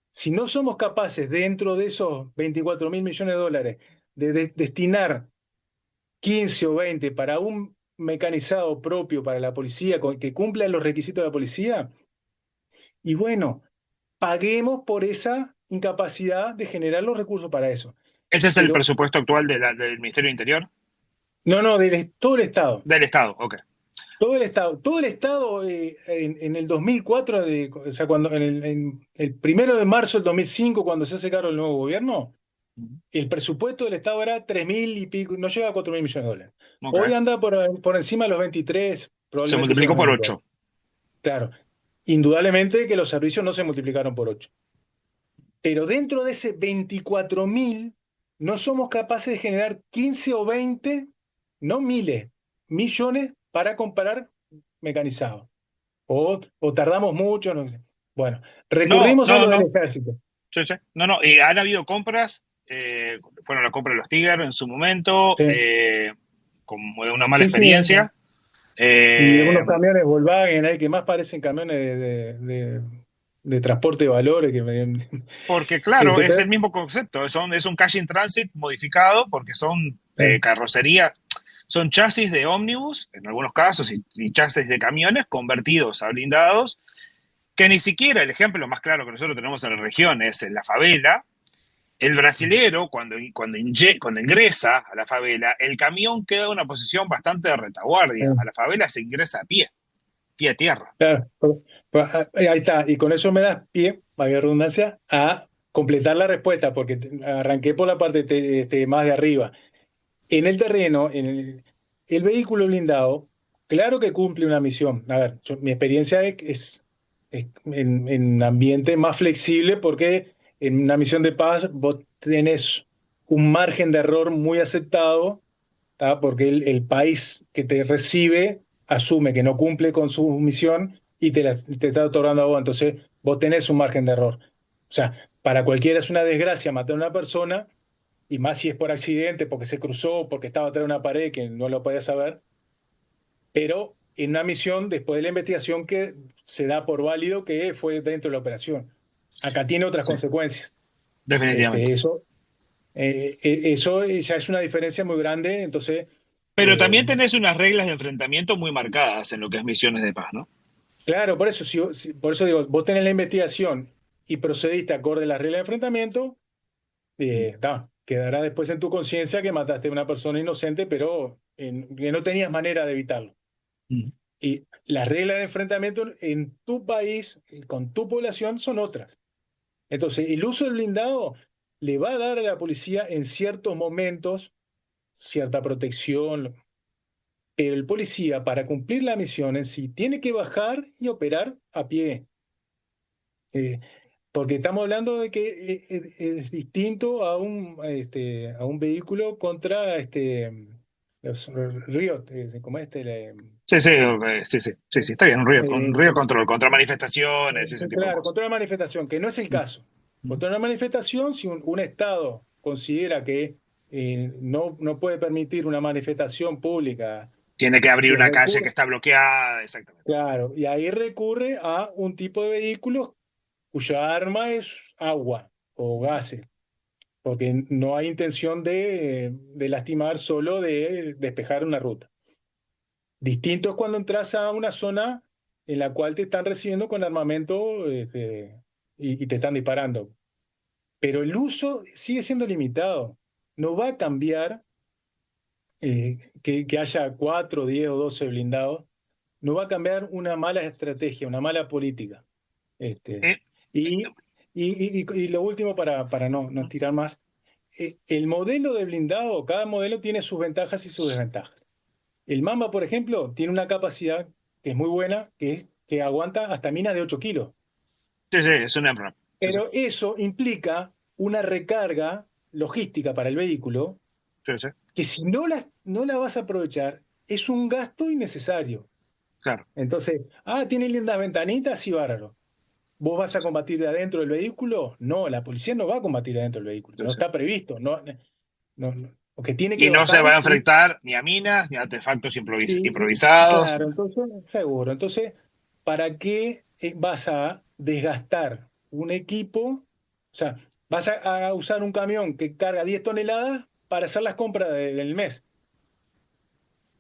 si no somos capaces dentro de esos 24.000 millones de dólares de destinar 15 o 20 para un mecanizado propio para la policía que cumpla los requisitos de la policía, y bueno, paguemos por esa incapacidad de generar los recursos para eso. ¿Ese es el Pero presupuesto actual del Ministerio del Interior? no, no, todo el Estado. Del Estado, ok. Todo el Estado en el 2004, o sea, en el 1 de marzo del 2005, cuando se hace cargo el nuevo gobierno, el presupuesto del Estado era 3.000 y pico, no llega a 4.000 millones de dólares. Ok. Hoy anda por encima de los 23, Se probablemente sea multiplicó los por 22. 8. Claro, indudablemente que los servicios no se multiplicaron por 8. Pero dentro de ese 24.000, no somos capaces de generar 15 o 20, no miles, millones para comprar mecanizados. O tardamos mucho, no sé. Bueno, No, recurrimos a no, lo del no. ejército. Sí, sí. No, no. Han habido compras. fueron a la compra de los Tigers en su momento, Sí, como de una mala sí, sí. experiencia. Y Eh, algunos camiones Volkswagen ahí que más parecen camiones de transporte de valores Porque, claro, este, es pero- el mismo concepto. Es un cash in transit modificado porque son eh, carrocerías, son chasis de ómnibus, en algunos casos, y chasis de camiones convertidos a blindados, que ni siquiera el ejemplo más claro que nosotros tenemos en la región es en la favela. El brasilero, cuando ingresa a la favela, el camión queda en una posición bastante de retaguardia. A eh, la favela se ingresa a pie, pie a tierra. claro, ahí está. Y con eso me das pie, valga la redundancia, a completar la respuesta, porque arranqué por la parte más de arriba. En el terreno, el vehículo blindado, claro que cumple una misión. A ver, mi experiencia es en ambiente más flexible porque en una misión de paz vos tenés un margen de error muy aceptado, ¿tá? Porque el país que te recibe asume que no cumple con su misión y te está otorgando a vos. Entonces vos tenés un margen de error. O sea, para cualquiera es una desgracia matar a una persona y más si es por accidente, porque se cruzó, porque estaba atrás de una pared que no lo podía saber, pero en una misión, después de la investigación, que se da por válido que fue dentro de la operación. Acá tiene otras Sí, consecuencias. definitivamente. Eso, eso ya es una diferencia muy grande, entonces, Pero eh, también tenés unas reglas de enfrentamiento muy marcadas en lo que es misiones de paz, ¿no? claro, por eso, por eso digo, vos tenés la investigación y procediste acorde a las reglas de enfrentamiento, Mm, quedará después en tu conciencia que mataste a una persona inocente, pero que no tenías manera de evitarlo. mm. Y las reglas de enfrentamiento en tu país, con tu población, son otras. Entonces, el uso del blindado le va a dar a la policía en ciertos momentos cierta protección, pero el policía, para cumplir la misión en sí, tiene que bajar y operar a pie. Eh, Porque estamos hablando de que es distinto a un vehículo contra los ríos, como Sí, sí, sí, sí, sí, sí, está bien, un eh, ruido control, contra manifestaciones, ese tipo de claro, cosas. contra una manifestación, que no es el Mm, caso. mm. Contra una manifestación, si un Estado considera que no puede permitir una manifestación pública Tiene que abrir y una calle que recurre, está bloqueada, exactamente. claro, y ahí recurre a un tipo de vehículos cuya arma es agua o gases, porque no hay intención de lastimar, solo de despejar una ruta. Distinto es cuando entras a una zona en la cual te están recibiendo con armamento y te están disparando. Pero el uso sigue siendo limitado. No va a cambiar que haya 4, 10 o 12 blindados. No va a cambiar una mala estrategia, una mala política. Este, Eh, y, y lo último, para no estirar más, el modelo de blindado, cada modelo tiene sus ventajas y sus desventajas. El Mamba, por ejemplo, tiene una capacidad que es muy buena, que es que aguanta hasta minas de 8 kilos. sí, sí, es un MRAP. Sí, sí, Pero eso implica una recarga logística para el vehículo sí, sí, que si no la vas a aprovechar, es un gasto innecesario. claro. Entonces, tiene lindas ventanitas, sí, bárbaro. ¿Vos vas a combatir de adentro del vehículo? No, la policía no va a combatir adentro del vehículo, Sí, no sí. está previsto, porque tiene que Y no se bajar va a y, enfrentar ni a minas ni a artefactos improvisados. claro, entonces, seguro. Entonces, ¿para qué vas a desgastar un equipo? O sea, vas a usar un camión que carga 10 toneladas para hacer las compras del mes.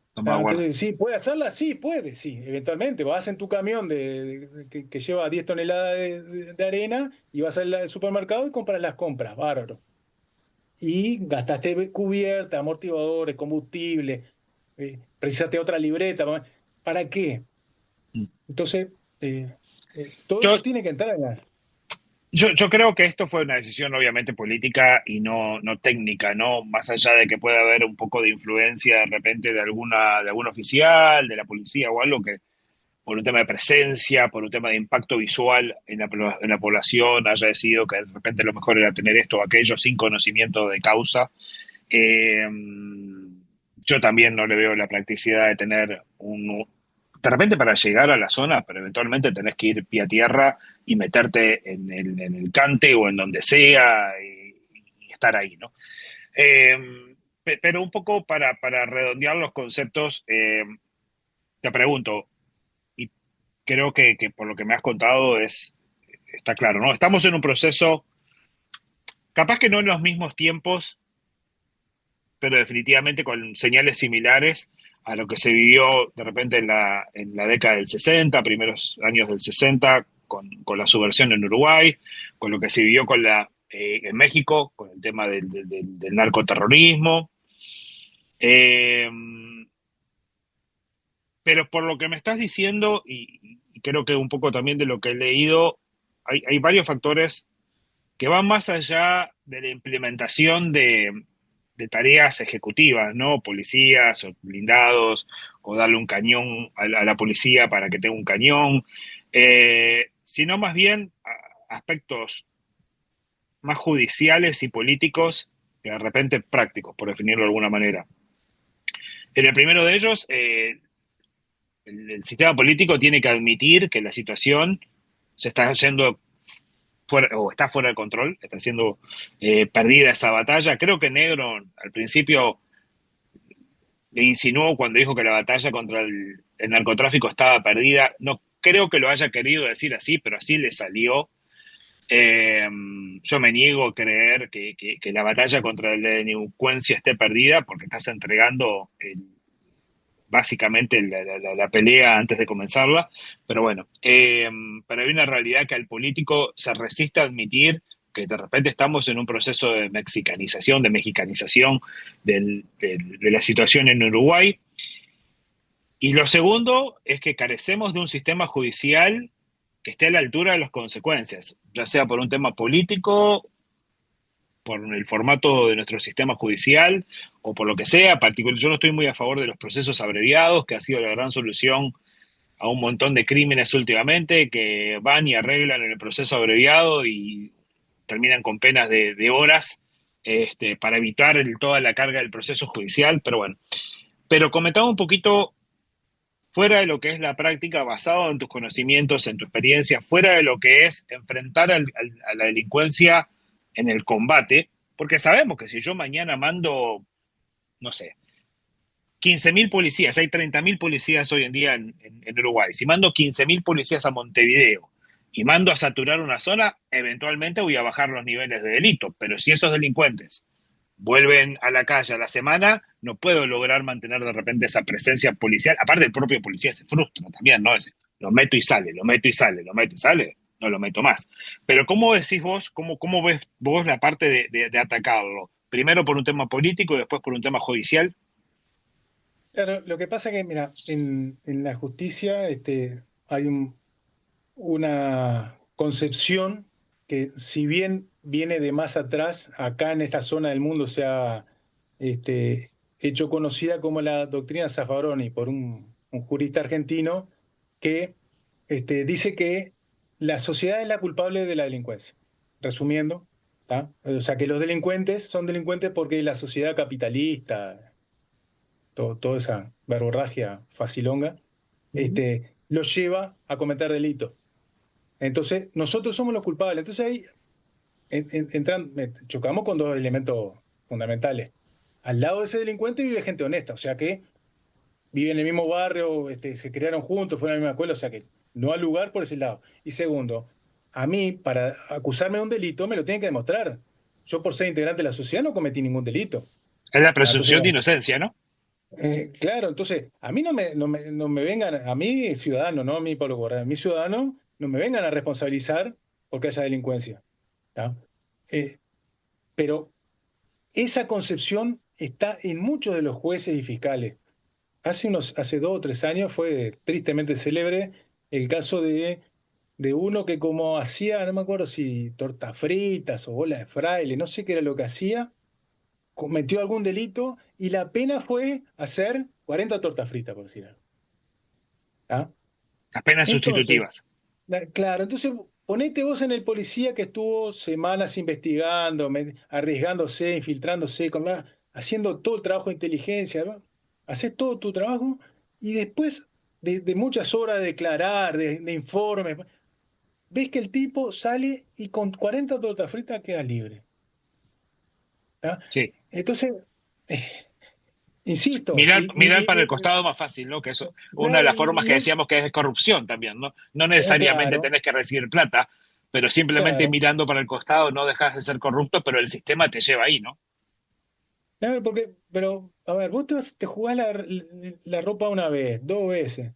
Estamos de acuerdo. Entonces, sí, ¿puede hacerla? Sí, puede, sí, eventualmente. Vas en tu camión que lleva 10 toneladas de arena y vas al supermercado y compras las compras, bárbaro. Y gastaste cubierta, amortiguadores, combustible, precisaste otra libreta. ¿Para qué? Mm. Entonces, todo Yo, eso tiene que entrar en la... yo creo que esto fue una decisión obviamente política y no técnica, ¿no? Más allá de que pueda haber un poco de influencia de repente de algún oficial, de la policía o algo que por un tema de presencia, por un tema de impacto visual en la población, haya decidido que de repente lo mejor era tener esto o aquello sin conocimiento de causa. Eh, yo también no le veo la practicidad de tener de repente para llegar a la zona, pero eventualmente tenés que ir pie a tierra y meterte en el Cante o en donde sea y estar ahí, ¿no? Eh, pero un poco para redondear los conceptos, te pregunto, y creo que por lo que me has contado está claro, ¿no? Estamos en un proceso, capaz que no en los mismos tiempos, pero definitivamente con señales similares a lo que se vivió de repente en la década del 60, primeros años del 60, con la subversión en Uruguay, con lo que se vivió en México, con el tema del narcoterrorismo. Eh, pero por lo que me estás diciendo, y creo que un poco también de lo que he leído, hay varios factores que van más allá de la implementación de tareas ejecutivas, ¿no? Policías o blindados, o darle un cañón a la policía para que tenga un cañón, sino más bien aspectos más judiciales y políticos que de repente prácticos, por definirlo de alguna manera. En el primero de ellos, el sistema político tiene que admitir que la situación se está yendo fuera, o está fuera de control, está siendo perdida esa batalla. Creo que Negro al principio le insinuó cuando dijo que la batalla contra el narcotráfico estaba perdida. No creo que lo haya querido decir así, pero así le salió. Eh, yo me niego a creer que la batalla contra la delincuencia esté perdida porque estás entregando básicamente la pelea antes de comenzarla, pero bueno, pero hay una realidad que al político se resiste a admitir que de repente estamos en un proceso de mexicanización, de mexicanización de la situación en Uruguay. Y lo segundo es que carecemos de un sistema judicial que esté a la altura de las consecuencias, ya sea por un tema político, por el formato de nuestro sistema judicial o por lo que sea. Yo no estoy muy a favor de los procesos abreviados, que ha sido la gran solución a un montón de crímenes últimamente, que van y arreglan en el proceso abreviado y terminan con penas de horas para evitar toda la carga del proceso judicial. Pero bueno, pero comentaba un poquito fuera de lo que es la práctica, basado en tus conocimientos, en tu experiencia, fuera de lo que es enfrentar a la delincuencia en el combate, porque sabemos que si yo mañana mando, no sé, 15.000 policías, hay 30.000 policías hoy en día en Uruguay, si mando 15.000 policías a Montevideo y mando a saturar una zona, eventualmente voy a bajar los niveles de delito, pero si esos delincuentes vuelven a la calle a la semana, no puedo lograr mantener de repente esa presencia policial. Aparte, el propio policía se frustra también, ¿no? Lo meto y sale, lo meto y sale, lo meto y sale, no lo meto más. Pero ¿cómo decís vos, cómo ves vos la parte de atacarlo? Primero por un tema político y después por un tema judicial. Claro, lo que pasa que, mira, en la justicia hay una concepción que, si bien viene de más atrás, acá en esta zona del mundo se ha este, hecho conocida como la doctrina Zaffaroni por un jurista argentino que dice que la sociedad es la culpable de la delincuencia. Resumiendo, ¿tá? O sea, que los delincuentes son delincuentes porque la sociedad capitalista, toda esa verborragia facilonga, los lleva a cometer delitos. Entonces, nosotros somos los culpables. Entonces ahí chocamos con dos elementos fundamentales. Al lado de ese delincuente vive gente honesta, o sea que vive en el mismo barrio, se criaron juntos, fueron a la misma escuela, o sea que no hay lugar por ese lado. Y segundo, a mí, para acusarme de un delito, me lo tienen que demostrar. Yo, por ser integrante de la sociedad, no cometí ningún delito. Es la Ah, entonces, presunción de inocencia, ¿no? claro, entonces, a mí no me vengan, a mí ciudadano, no a mí Pablo Correa, a mí ciudadano, no me vengan a responsabilizar porque haya delincuencia. ¿Tá? Eh, pero esa concepción está en muchos de los jueces y fiscales. Hace 2 o 3 años fue tristemente célebre el caso de uno que, como hacía, no me acuerdo si tortas fritas o bolas de fraile, no sé qué era lo que hacía, cometió algún delito y la pena fue hacer 40 tortas fritas, por decir algo. ¿Ah? Apenas Entonces, sustitutivas. claro, entonces ponete vos en el policía que estuvo semanas investigando, arriesgándose, infiltrándose, haciendo todo el trabajo de inteligencia, ¿no? Haces todo tu trabajo y después de muchas horas de declarar, de informes, ves que el tipo sale y con 40 tortas fritas queda libre. ¿tá? Sí. Entonces, eh, insisto, Mirar para el costado es más fácil, ¿no? Que eso, una de claro, las formas que decíamos que es de corrupción también, ¿no? No necesariamente claro, tenés que recibir plata, pero simplemente claro, mirando para el costado no dejas de ser corrupto, pero el sistema te lleva ahí, ¿no? claro, porque, pero, a ver, vos te jugás la ropa una vez, dos veces,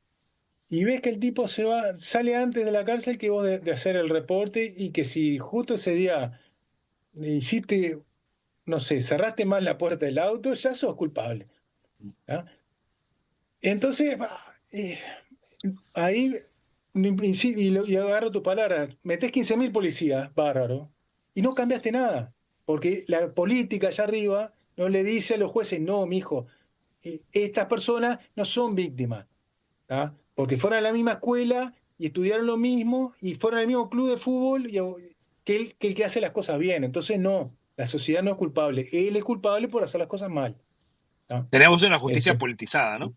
y ves que el tipo sale antes de la cárcel que vos de hacer el reporte y que si justo ese día hiciste, no sé, cerraste mal la puerta del auto, ya sos culpable. ¿Ah? Entonces, ahí, y agarro tu palabra, metés 15.000 policías, bárbaro, y no cambiaste nada, porque la política allá arriba no le dice a los jueces, no, mijo, estas personas no son víctimas, ¿ah? Porque fueron a la misma escuela y estudiaron lo mismo y fueron al mismo club de fútbol que el que hace las cosas bien. Entonces, no, la sociedad no es culpable, él es culpable por hacer las cosas mal. ¿Ah? Tenemos una justicia Este, politizada, ¿no?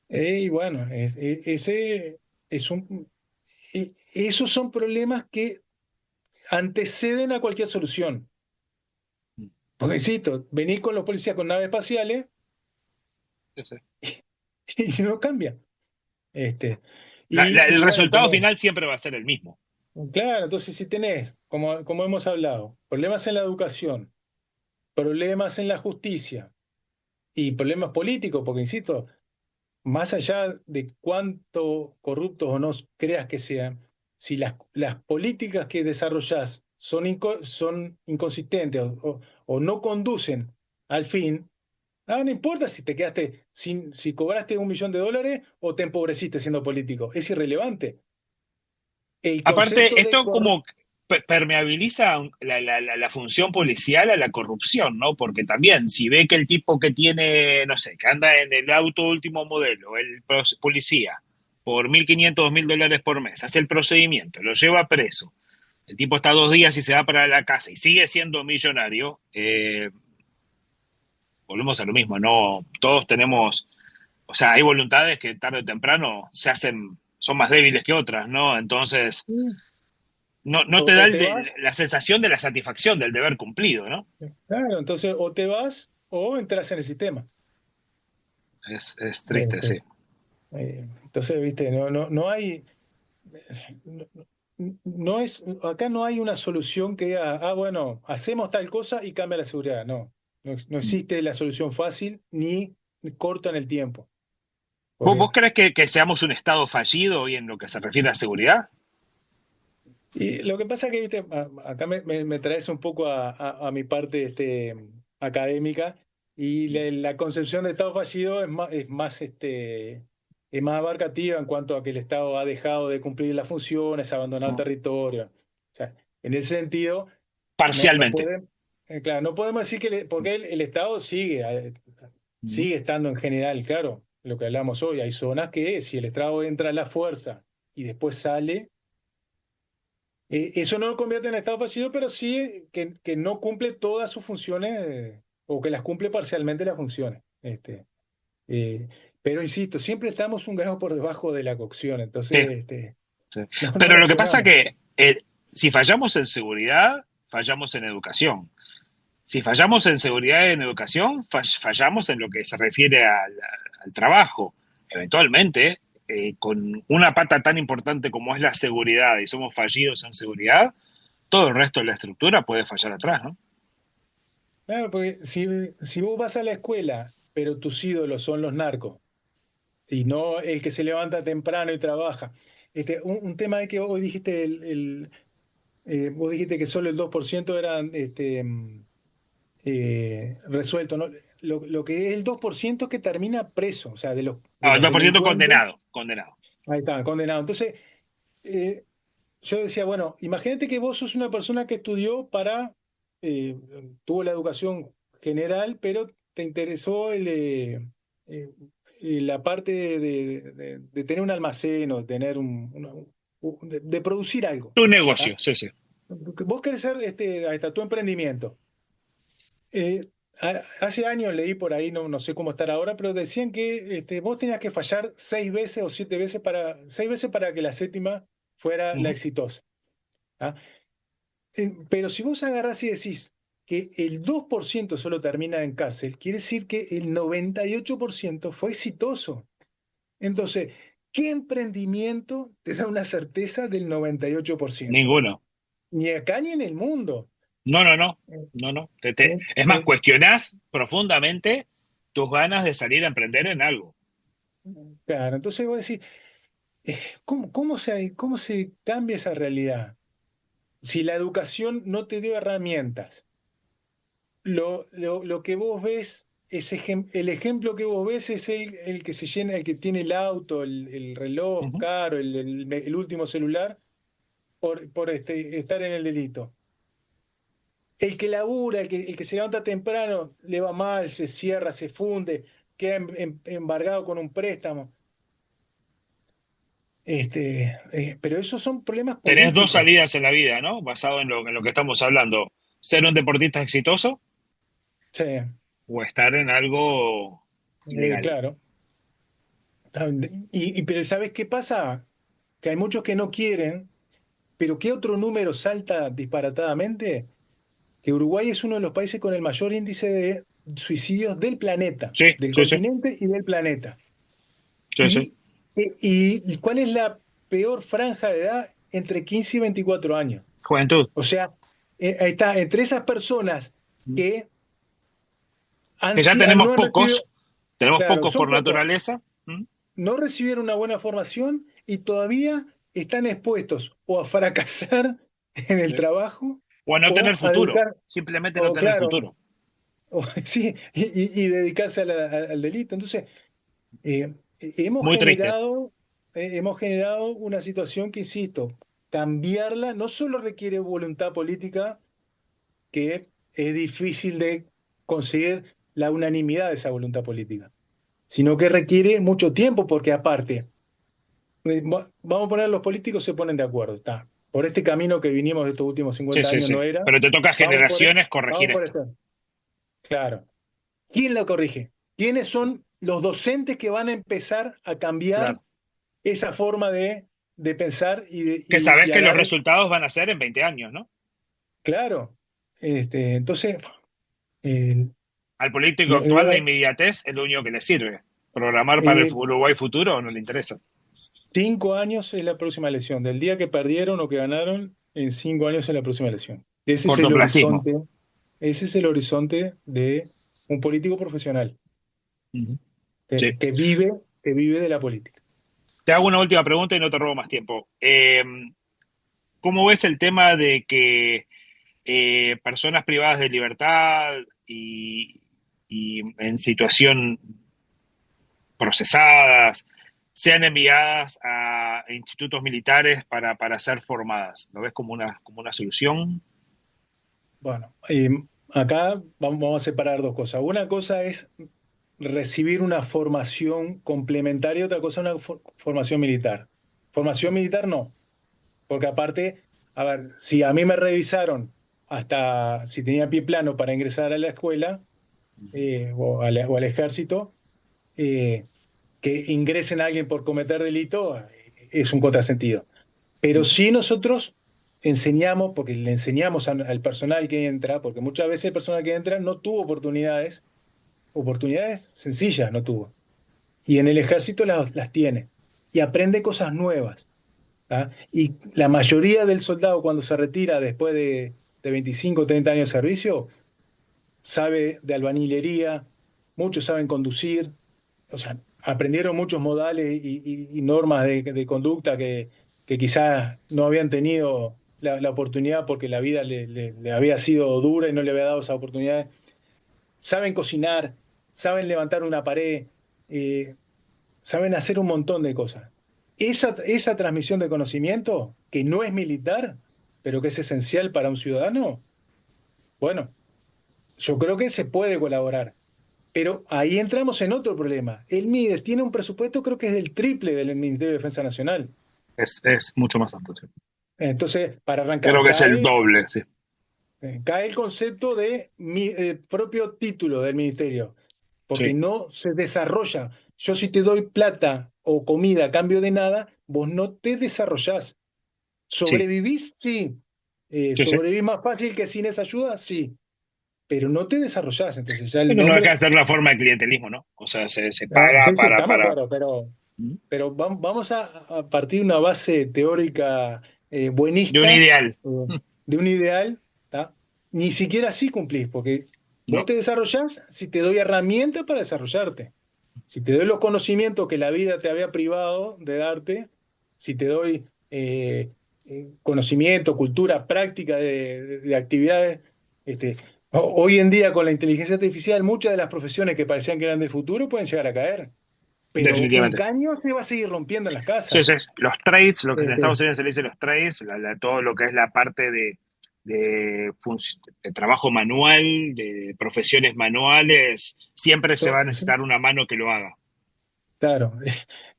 y bueno, ese es esos son problemas que anteceden a cualquier solución. Porque insisto, venís con los policías con naves espaciales Sí, sí. y no cambia. Este, y El bueno, resultado tenés, final siempre va a ser el mismo. claro, entonces si tenés, como hemos hablado, problemas en la educación, problemas en la justicia y problemas políticos, porque insisto, más allá de cuánto corruptos o no creas que sean, si las políticas que desarrollás son inconsistentes o no conducen al fin, no importa si te quedaste si cobraste $1.000.000 o te empobreciste siendo político, es irrelevante. El Aparte, concepto de esto como permeabiliza la función policial a la corrupción, ¿no? Porque también, si ve que el tipo que tiene, no sé, que anda en el auto último modelo, el policía, por 1.500, $2.000 por mes, hace el procedimiento, lo lleva preso, el tipo está 2 días y se va para la casa y sigue siendo millonario, volvemos a lo mismo, ¿no? Todos tenemos, o sea, hay voluntades que tarde o temprano se hacen, son más débiles que otras, ¿no? Entonces no te da o te vas, la sensación de la satisfacción del deber cumplido, ¿no? claro, entonces o te vas o entras en el sistema. Es triste, sí. Este, entonces, viste, no hay, no, no es, acá no hay una solución que diga, bueno, hacemos tal cosa y cambia la seguridad. No, no existe la solución fácil ni corta en el tiempo. ¿Vos Porque crees que seamos un Estado fallido hoy en lo que se refiere a seguridad? y lo que pasa es que, viste, acá me traes un poco a mi parte académica y la concepción de Estado fallido es más abarcativa en cuanto a que el Estado ha dejado de cumplir las funciones, abandonado el territorio. O sea, en ese sentido, no Parcialmente. puede, claro, no podemos decir porque el Estado sigue estando en general, claro, lo que hablamos hoy, hay zonas que si el Estado entra a la fuerza y después sale eso no lo convierte en estado fallido, pero sí que no cumple todas sus funciones o que las cumple parcialmente las funciones. Eh, pero insisto, siempre estamos un grado por debajo de la cocción, Sí, entonces sí. no Pero lo que pasa reaccionamos. que si fallamos en seguridad, fallamos en educación. Si fallamos en seguridad y en educación, fallamos en lo que se refiere al trabajo. Eventualmente, con una pata tan importante como es la seguridad y somos fallidos en seguridad, todo el resto de la estructura puede fallar atrás, ¿no? Claro, porque si vos vas a la escuela, pero tus ídolos son los narcos y no el que se levanta temprano y trabaja. Un tema es que hoy dijiste, vos dijiste que solo el 2% eran resuelto, ¿no? Lo que es el 2% es que termina preso, o sea, de No, el los 2% delincuentes, condenado, condenado. ahí está, condenado. Entonces, eh, yo decía, bueno, imagínate que vos sos una persona que estudió eh, tuvo la educación general, pero te interesó la parte de tener un almacén o de tener de producir algo. Tu ¿Ah? negocio, sí, sí. Vos querés ser ahí está, tu emprendimiento. Hace años leí por ahí, no sé cómo estar ahora, pero decían que vos tenías que fallar 6 veces o 7 veces 6 veces para que la séptima fuera la Ujú. exitosa. ¿Ah? Pero si vos agarrás y decís, que el 2% solo termina en cárcel, quiere decir que el 98% fue exitoso. Entonces, ¿qué emprendimiento te da una certeza del 98%? Ninguno. Ni acá ni en el mundo. No, no, no. Eh, No, no. Es más, eh, cuestionás profundamente tus ganas de salir a emprender en algo. claro, entonces voy a decir, cómo se cambia esa realidad? Si la educación no te dio herramientas, lo que vos ves, el ejemplo que vos ves es el que se llena, el que tiene el auto, el reloj Ujú. caro, el último celular, por estar en el delito. El que labura, el que se levanta temprano, le va mal, se cierra, se funde, queda embargado con un préstamo. Pero esos son problemas Tenés dos políticos. salidas en la vida, ¿no? Basado en lo que estamos hablando. Ser un deportista exitoso Sí, o estar en algo ilegal. claro. Pero ¿sabes qué pasa? Que hay muchos que no quieren, pero ¿qué otro número salta disparatadamente? Que Uruguay es uno de los países con el mayor índice de suicidios del planeta, Sí, del sí, sí. continente y del planeta. Sí, sí. ¿Y cuál es la peor franja de edad? Entre 15 y 24 años. Juventud. O sea, ahí está, entre esas personas que Que ya no han recibido, tenemos claro, pocos son por pocos, naturaleza. ¿Mm? no recibieron una buena formación y todavía están expuestos o a fracasar en el Sí. trabajo O a no tener o a futuro. dedicar, Simplemente no o tener claro, futuro. sí, y dedicarse al delito. Entonces, eh, Muy triste. hemos generado una situación que, insisto, cambiarla no solo requiere voluntad política, que es difícil de conseguir la unanimidad de esa voluntad política, sino que requiere mucho tiempo, porque aparte, vamos a poner, los políticos se ponen de acuerdo, está. Por este camino que vinimos de estos últimos Sí, 50 sí, años sí. no era, Pero te toca vamos por, generaciones corregir vamos por esto. esto. Claro. ¿Quién lo corrige? ¿Quiénes son los docentes que van a empezar a cambiar Claro. esa forma de pensar Que sabes y a que los dar, resultados van a ser en 20 años, ¿no? claro, entonces, eh, Al político no- actual la no- inmediatez es lo único que le sirve. Programar para el eh, Uruguay futuro no le interesa. 5 años es la próxima elección. Del día que perdieron o que ganaron, en 5 años es la próxima elección. Cortoplacismo. Ese es el horizonte de un político profesional Ujú. Sí. que vive de la política. Te hago una última pregunta y no te robo más tiempo. ¿Cómo ves el tema de que personas privadas de libertad y en situación procesadas sean enviadas a institutos militares para ser formadas? ¿Lo ves como una solución? Bueno, acá vamos a separar dos cosas. Una cosa es recibir una formación complementaria, otra cosa una formación militar. Formación militar no, porque aparte, a ver, si a mí me revisaron hasta si tenía pie plano para ingresar a la escuela o al ejército, eh, que ingresen a alguien por cometer delito es un contrasentido. Pero Ujú. sí nosotros enseñamos, porque le enseñamos al personal que entra, porque muchas veces el personal que entra no tuvo oportunidades sencillas no tuvo. Y en el ejército las tiene. Y aprende cosas nuevas. ¿Ah? Y la mayoría del soldado cuando se retira después de 25 o 30 años de servicio, sabe de albañilería, muchos saben conducir, o sea, aprendieron muchos modales y normas de conducta que quizás no habían tenido la oportunidad porque la vida le había sido dura y no le había dado esa oportunidad. Saben cocinar, saben levantar una pared, eh, saben hacer un montón de cosas. Esa transmisión de conocimiento, que no es militar, pero que es esencial para un ciudadano, bueno, yo creo que se puede colaborar. Pero ahí entramos en otro problema. El MIDES tiene un presupuesto, creo que es del triple del Ministerio de Defensa Nacional. Es mucho más alto, sí. Entonces, para arrancar, Creo que es el doble, sí. cae el concepto de propio título del ministerio, porque Sí, no se desarrolla. Yo si te doy plata o comida a cambio de nada, vos no te desarrollás. sí, ¿Sobrevivís? Sí. sí, sí. ¿Sobrevivís más fácil que sin esa ayuda? Sí. pero no te desarrollás. Entonces ya el Bueno, no deja nombre, de ser una forma de clientelismo, ¿no? O sea, se paga sí, sí, estamos para... claros, ¿Mm? pero vamos a partir de una base teórica De un buenista, ideal. eh, de un ideal, ¿tá? Ni siquiera así cumplís, porque vos No, te desarrollás si te doy herramientas para desarrollarte. Si te doy los conocimientos que la vida te había privado de darte, si te doy conocimiento, cultura, práctica de actividades, este, hoy en día con la inteligencia artificial, muchas de las profesiones que parecían que eran del futuro pueden llegar a caer, pero un definitivamente. caño se va a seguir rompiendo en las Sí, sí. casas. Los trades, lo que en Este, Estados Unidos se le dice los trades, todo lo que es la parte de trabajo manual, de profesiones manuales, siempre se va a sí, necesitar una mano que lo haga. claro,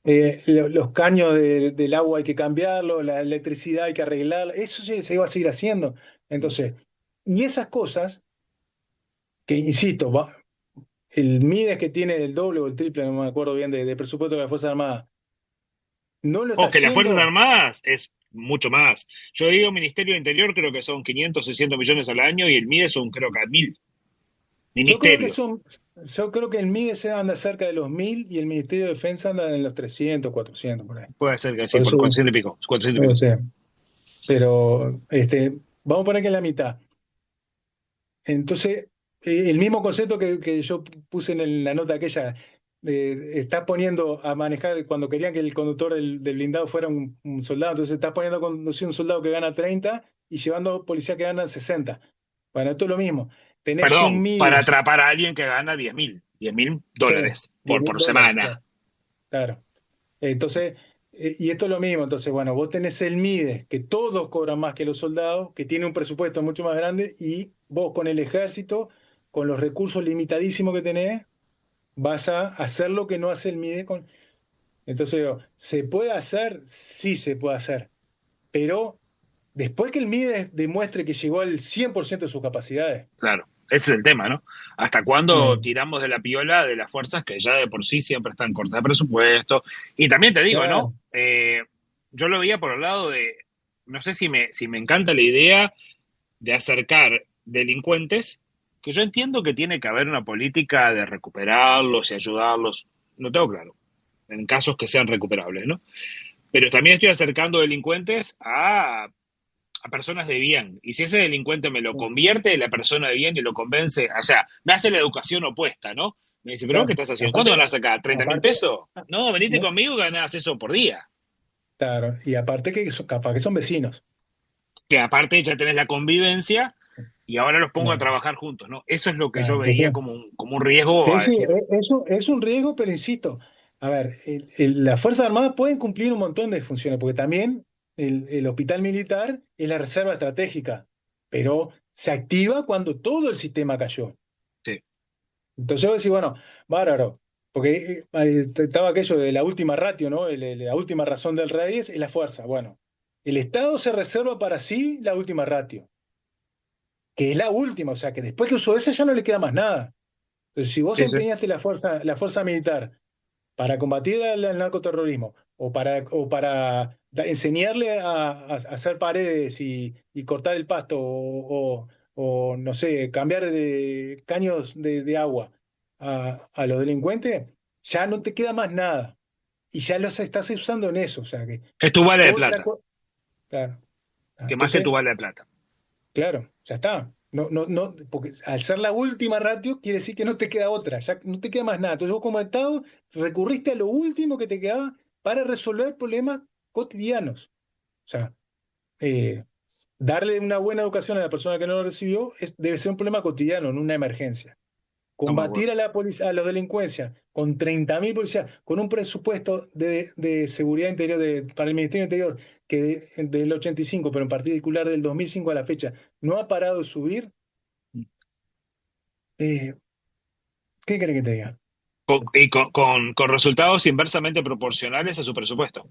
los caños del agua hay que cambiarlo, la electricidad hay que arreglarla, eso se va a seguir haciendo. Entonces, y esas cosas que, insisto, el MIDES que tiene el doble o el triple, no me acuerdo bien, de presupuesto de las Fuerzas Armadas, no lo está O que las Fuerzas haciendo. Armadas es mucho más. Yo digo Ministerio de Interior, creo que son 500, 600 millones al año y el MIDE son creo que 1000. Yo creo que Ministerio. son, yo creo que el MIDES anda cerca de los 1.000 y el Ministerio de Defensa anda en los 300, 400 por ahí. Puede ser que sí, Por por eso, 400 y pico. 400 y no pico, sí. sé. Pero vamos a poner que es la mitad. Entonces, el mismo concepto que yo puse en la nota aquella, estás poniendo a manejar, cuando querían que el conductor del blindado fuera un soldado, entonces estás poniendo a conducir un soldado que gana 30 y llevando policía que ganan 60. Bueno, esto es lo mismo. Tenés un Perdón, para MIDES, atrapar a alguien que gana 10.000. 10.000 sí, dólares 10 mil por dólares, semana. claro. Entonces, y esto es lo mismo, entonces, bueno, vos tenés el MIDES, que todos cobran más que los soldados, que tiene un presupuesto mucho más grande, y vos con el ejército, con los recursos limitadísimos que tenés, vas a hacer lo que no hace el MIDES con... Entonces, digo, ¿se puede hacer? Sí se puede hacer, pero después que el MIDES demuestre que llegó al 100% de sus capacidades. Claro, ese es el tema, ¿no? ¿Hasta cuándo eh, tiramos de la piola de las fuerzas que ya de por sí siempre están cortas de presupuesto? Y también te digo, ¿no? claro, Yo lo veía por el lado de, no sé si me encanta la idea de acercar delincuentes, que yo entiendo que tiene que haber una política de recuperarlos y ayudarlos, no tengo claro, en casos que sean recuperables, ¿no? Pero también estoy acercando delincuentes a personas de bien. Y si ese delincuente me lo convierte en la persona de bien y lo convence, o sea, me hace la educación opuesta, ¿no? Me dice, pero ¿qué claro. estás haciendo? ¿Cuánto Aparte, ganas acá? ¿30.000 aparte, pesos? No, venite no, conmigo, ganás eso por día. claro, y aparte que capaz que son vecinos. Que aparte ya tenés la convivencia y ahora los pongo a Claro, trabajar juntos, ¿no? Eso es lo que yo claro. veía como un riesgo Sí, a sí, decir, eso es un riesgo, pero insisto, a ver, las Fuerzas Armadas pueden cumplir un montón de funciones, porque también el hospital militar es la reserva estratégica, pero se activa cuando todo el sistema cayó. sí, Entonces vos decís, bueno, bárbaro, porque estaba aquello de la última ratio, ¿no? La última razón del rey es la fuerza. Bueno, el Estado se reserva para sí la última ratio, que es la última, o sea, que después que usó esa ya no le queda más nada. Entonces, si vos sí, sí. empeñaste la fuerza militar para combatir al narcoterrorismo o para enseñarle a hacer paredes y cortar el pasto o, no sé, cambiar caños de agua a los delincuentes, ya no te queda más nada. Y ya los estás usando en eso. O sea que Es tu bala de otra plata, cosa. Claro. que más que tu Entonces, bala de plata. claro, ya está. No, no, no, porque al ser la última ratio quiere decir que no te queda otra, ya no te queda más nada. Entonces vos como Estado recurriste a lo último que te quedaba para resolver problemas cotidianos. O sea, eh, darle una buena educación a la persona que no lo recibió debe ser un problema cotidiano, no una emergencia. Estamos de acuerdo. Combatir a la a los delincuencias con 30.000 policías, con un presupuesto de seguridad interior para el Ministerio del Interior que del 85, pero en particular del 2005 a la fecha, no ha parado de subir. Eh, ¿Qué querés que te diga? Con resultados inversamente proporcionales a su presupuesto.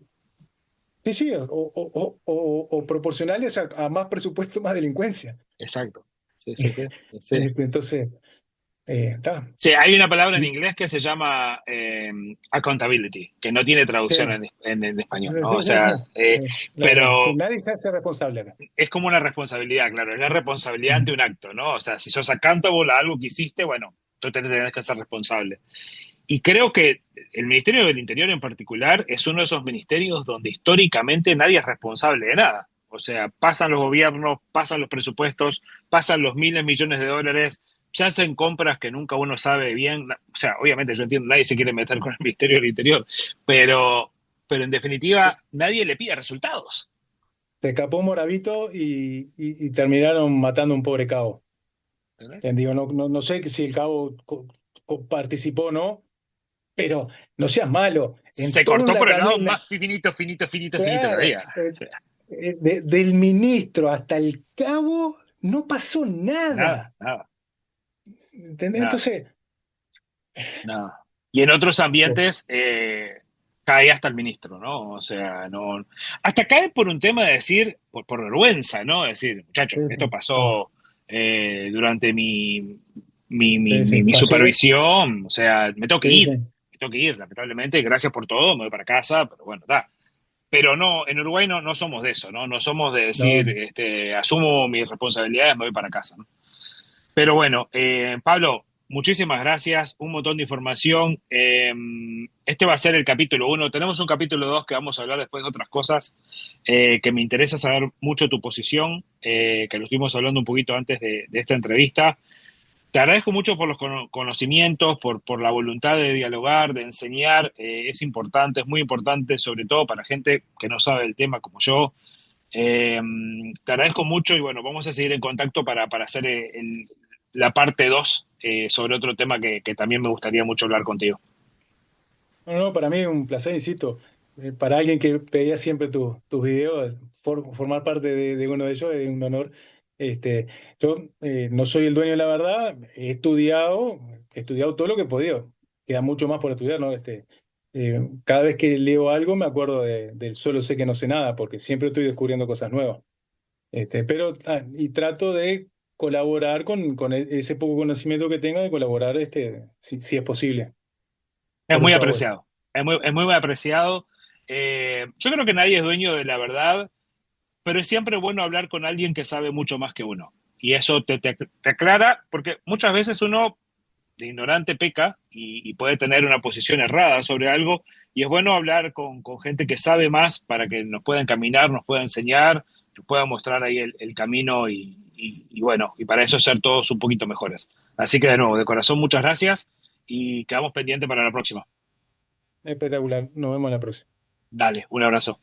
Sí, sí, o proporcionales a más presupuesto, más delincuencia. Exacto. Sí, sí, sí. Sí. Entonces, Está. Sí, hay una palabra en Sí, inglés que se llama accountability, que no tiene traducción sí, en español, ¿no? O sí, sí, sí. sea, Que pero nadie se hace responsable acá. es como una responsabilidad, claro, es la responsabilidad ante un acto, ¿no? O sea, si sos accountable a algo que hiciste, bueno, tú tenés que ser responsable. Y creo que el Ministerio del Interior en particular es uno de esos ministerios donde históricamente nadie es responsable de nada. O sea, pasan los gobiernos, pasan los presupuestos, pasan los miles, millones de dólares, se hacen compras que nunca uno sabe bien. O sea, obviamente yo entiendo, nadie se quiere meter con el Ministerio del Interior, pero, pero en definitiva nadie le pide resultados. Se escapó Moravito y terminaron matando a un pobre cabo. ¿Entendés? Digo, no sé si el cabo participó o no, pero no seas malo. En Se toda cortó una por el lado cadena, más finito, finito, finito, finito claro, todavía. O sea, del ministro hasta el cabo, no pasó nada, nada. nada, ¿Entendés? nada. Entonces, No. Y en otros ambientes cae hasta el ministro, ¿no? O sea, no. Hasta cae por un tema de decir, por vergüenza, ¿no? Decir, muchachos, sí, esto sí, pasó durante sí, mi pasó. supervisión, o sea, Sí, sí. me tengo que ir, lamentablemente, gracias por todo, me voy para casa, pero bueno, da. Pero no, en Uruguay no somos de eso, ¿no? No somos de decir, No, asumo mis responsabilidades, me voy para casa, ¿no? Pero bueno, Pablo, muchísimas gracias, un montón de información. Este va a ser el capítulo uno. Tenemos un capítulo 2 que vamos a hablar después de otras cosas que me interesa saber mucho tu posición, que lo estuvimos hablando un poquito antes de esta entrevista. Te agradezco mucho por los conocimientos, por la voluntad de dialogar, de enseñar. Es importante, es muy importante, sobre todo para gente que no sabe el tema como yo. Eh, Te agradezco mucho y bueno, vamos a seguir en contacto para hacer la parte 2 sobre otro tema que también me gustaría mucho hablar contigo. no, para mí es un placer, insisto. Para alguien que pedía siempre tus videos, formar parte de uno de ellos es un honor. Este, yo no soy el dueño de la verdad, he estudiado todo lo que he podido. Queda mucho más por estudiar, ¿no? Cada vez que leo algo me acuerdo del solo sé que no sé nada, porque siempre estoy descubriendo cosas nuevas. Pero, y trato de colaborar con ese poco conocimiento que tengo, de colaborar si es posible. Es Por muy eso hago esto. apreciado, es muy apreciado. Yo creo que nadie es dueño de la verdad, pero es siempre bueno hablar con alguien que sabe mucho más que uno. Y eso te aclara, porque muchas veces uno de ignorante peca y puede tener una posición errada sobre algo, y es bueno hablar con gente que sabe más para que nos pueda encaminar, nos pueda enseñar, nos pueda mostrar ahí el camino y bueno, y para eso ser todos un poquito mejores. Así que de nuevo, de corazón, muchas gracias y quedamos pendientes para la próxima. Espectacular. Nos vemos en la próxima. Dale, un abrazo.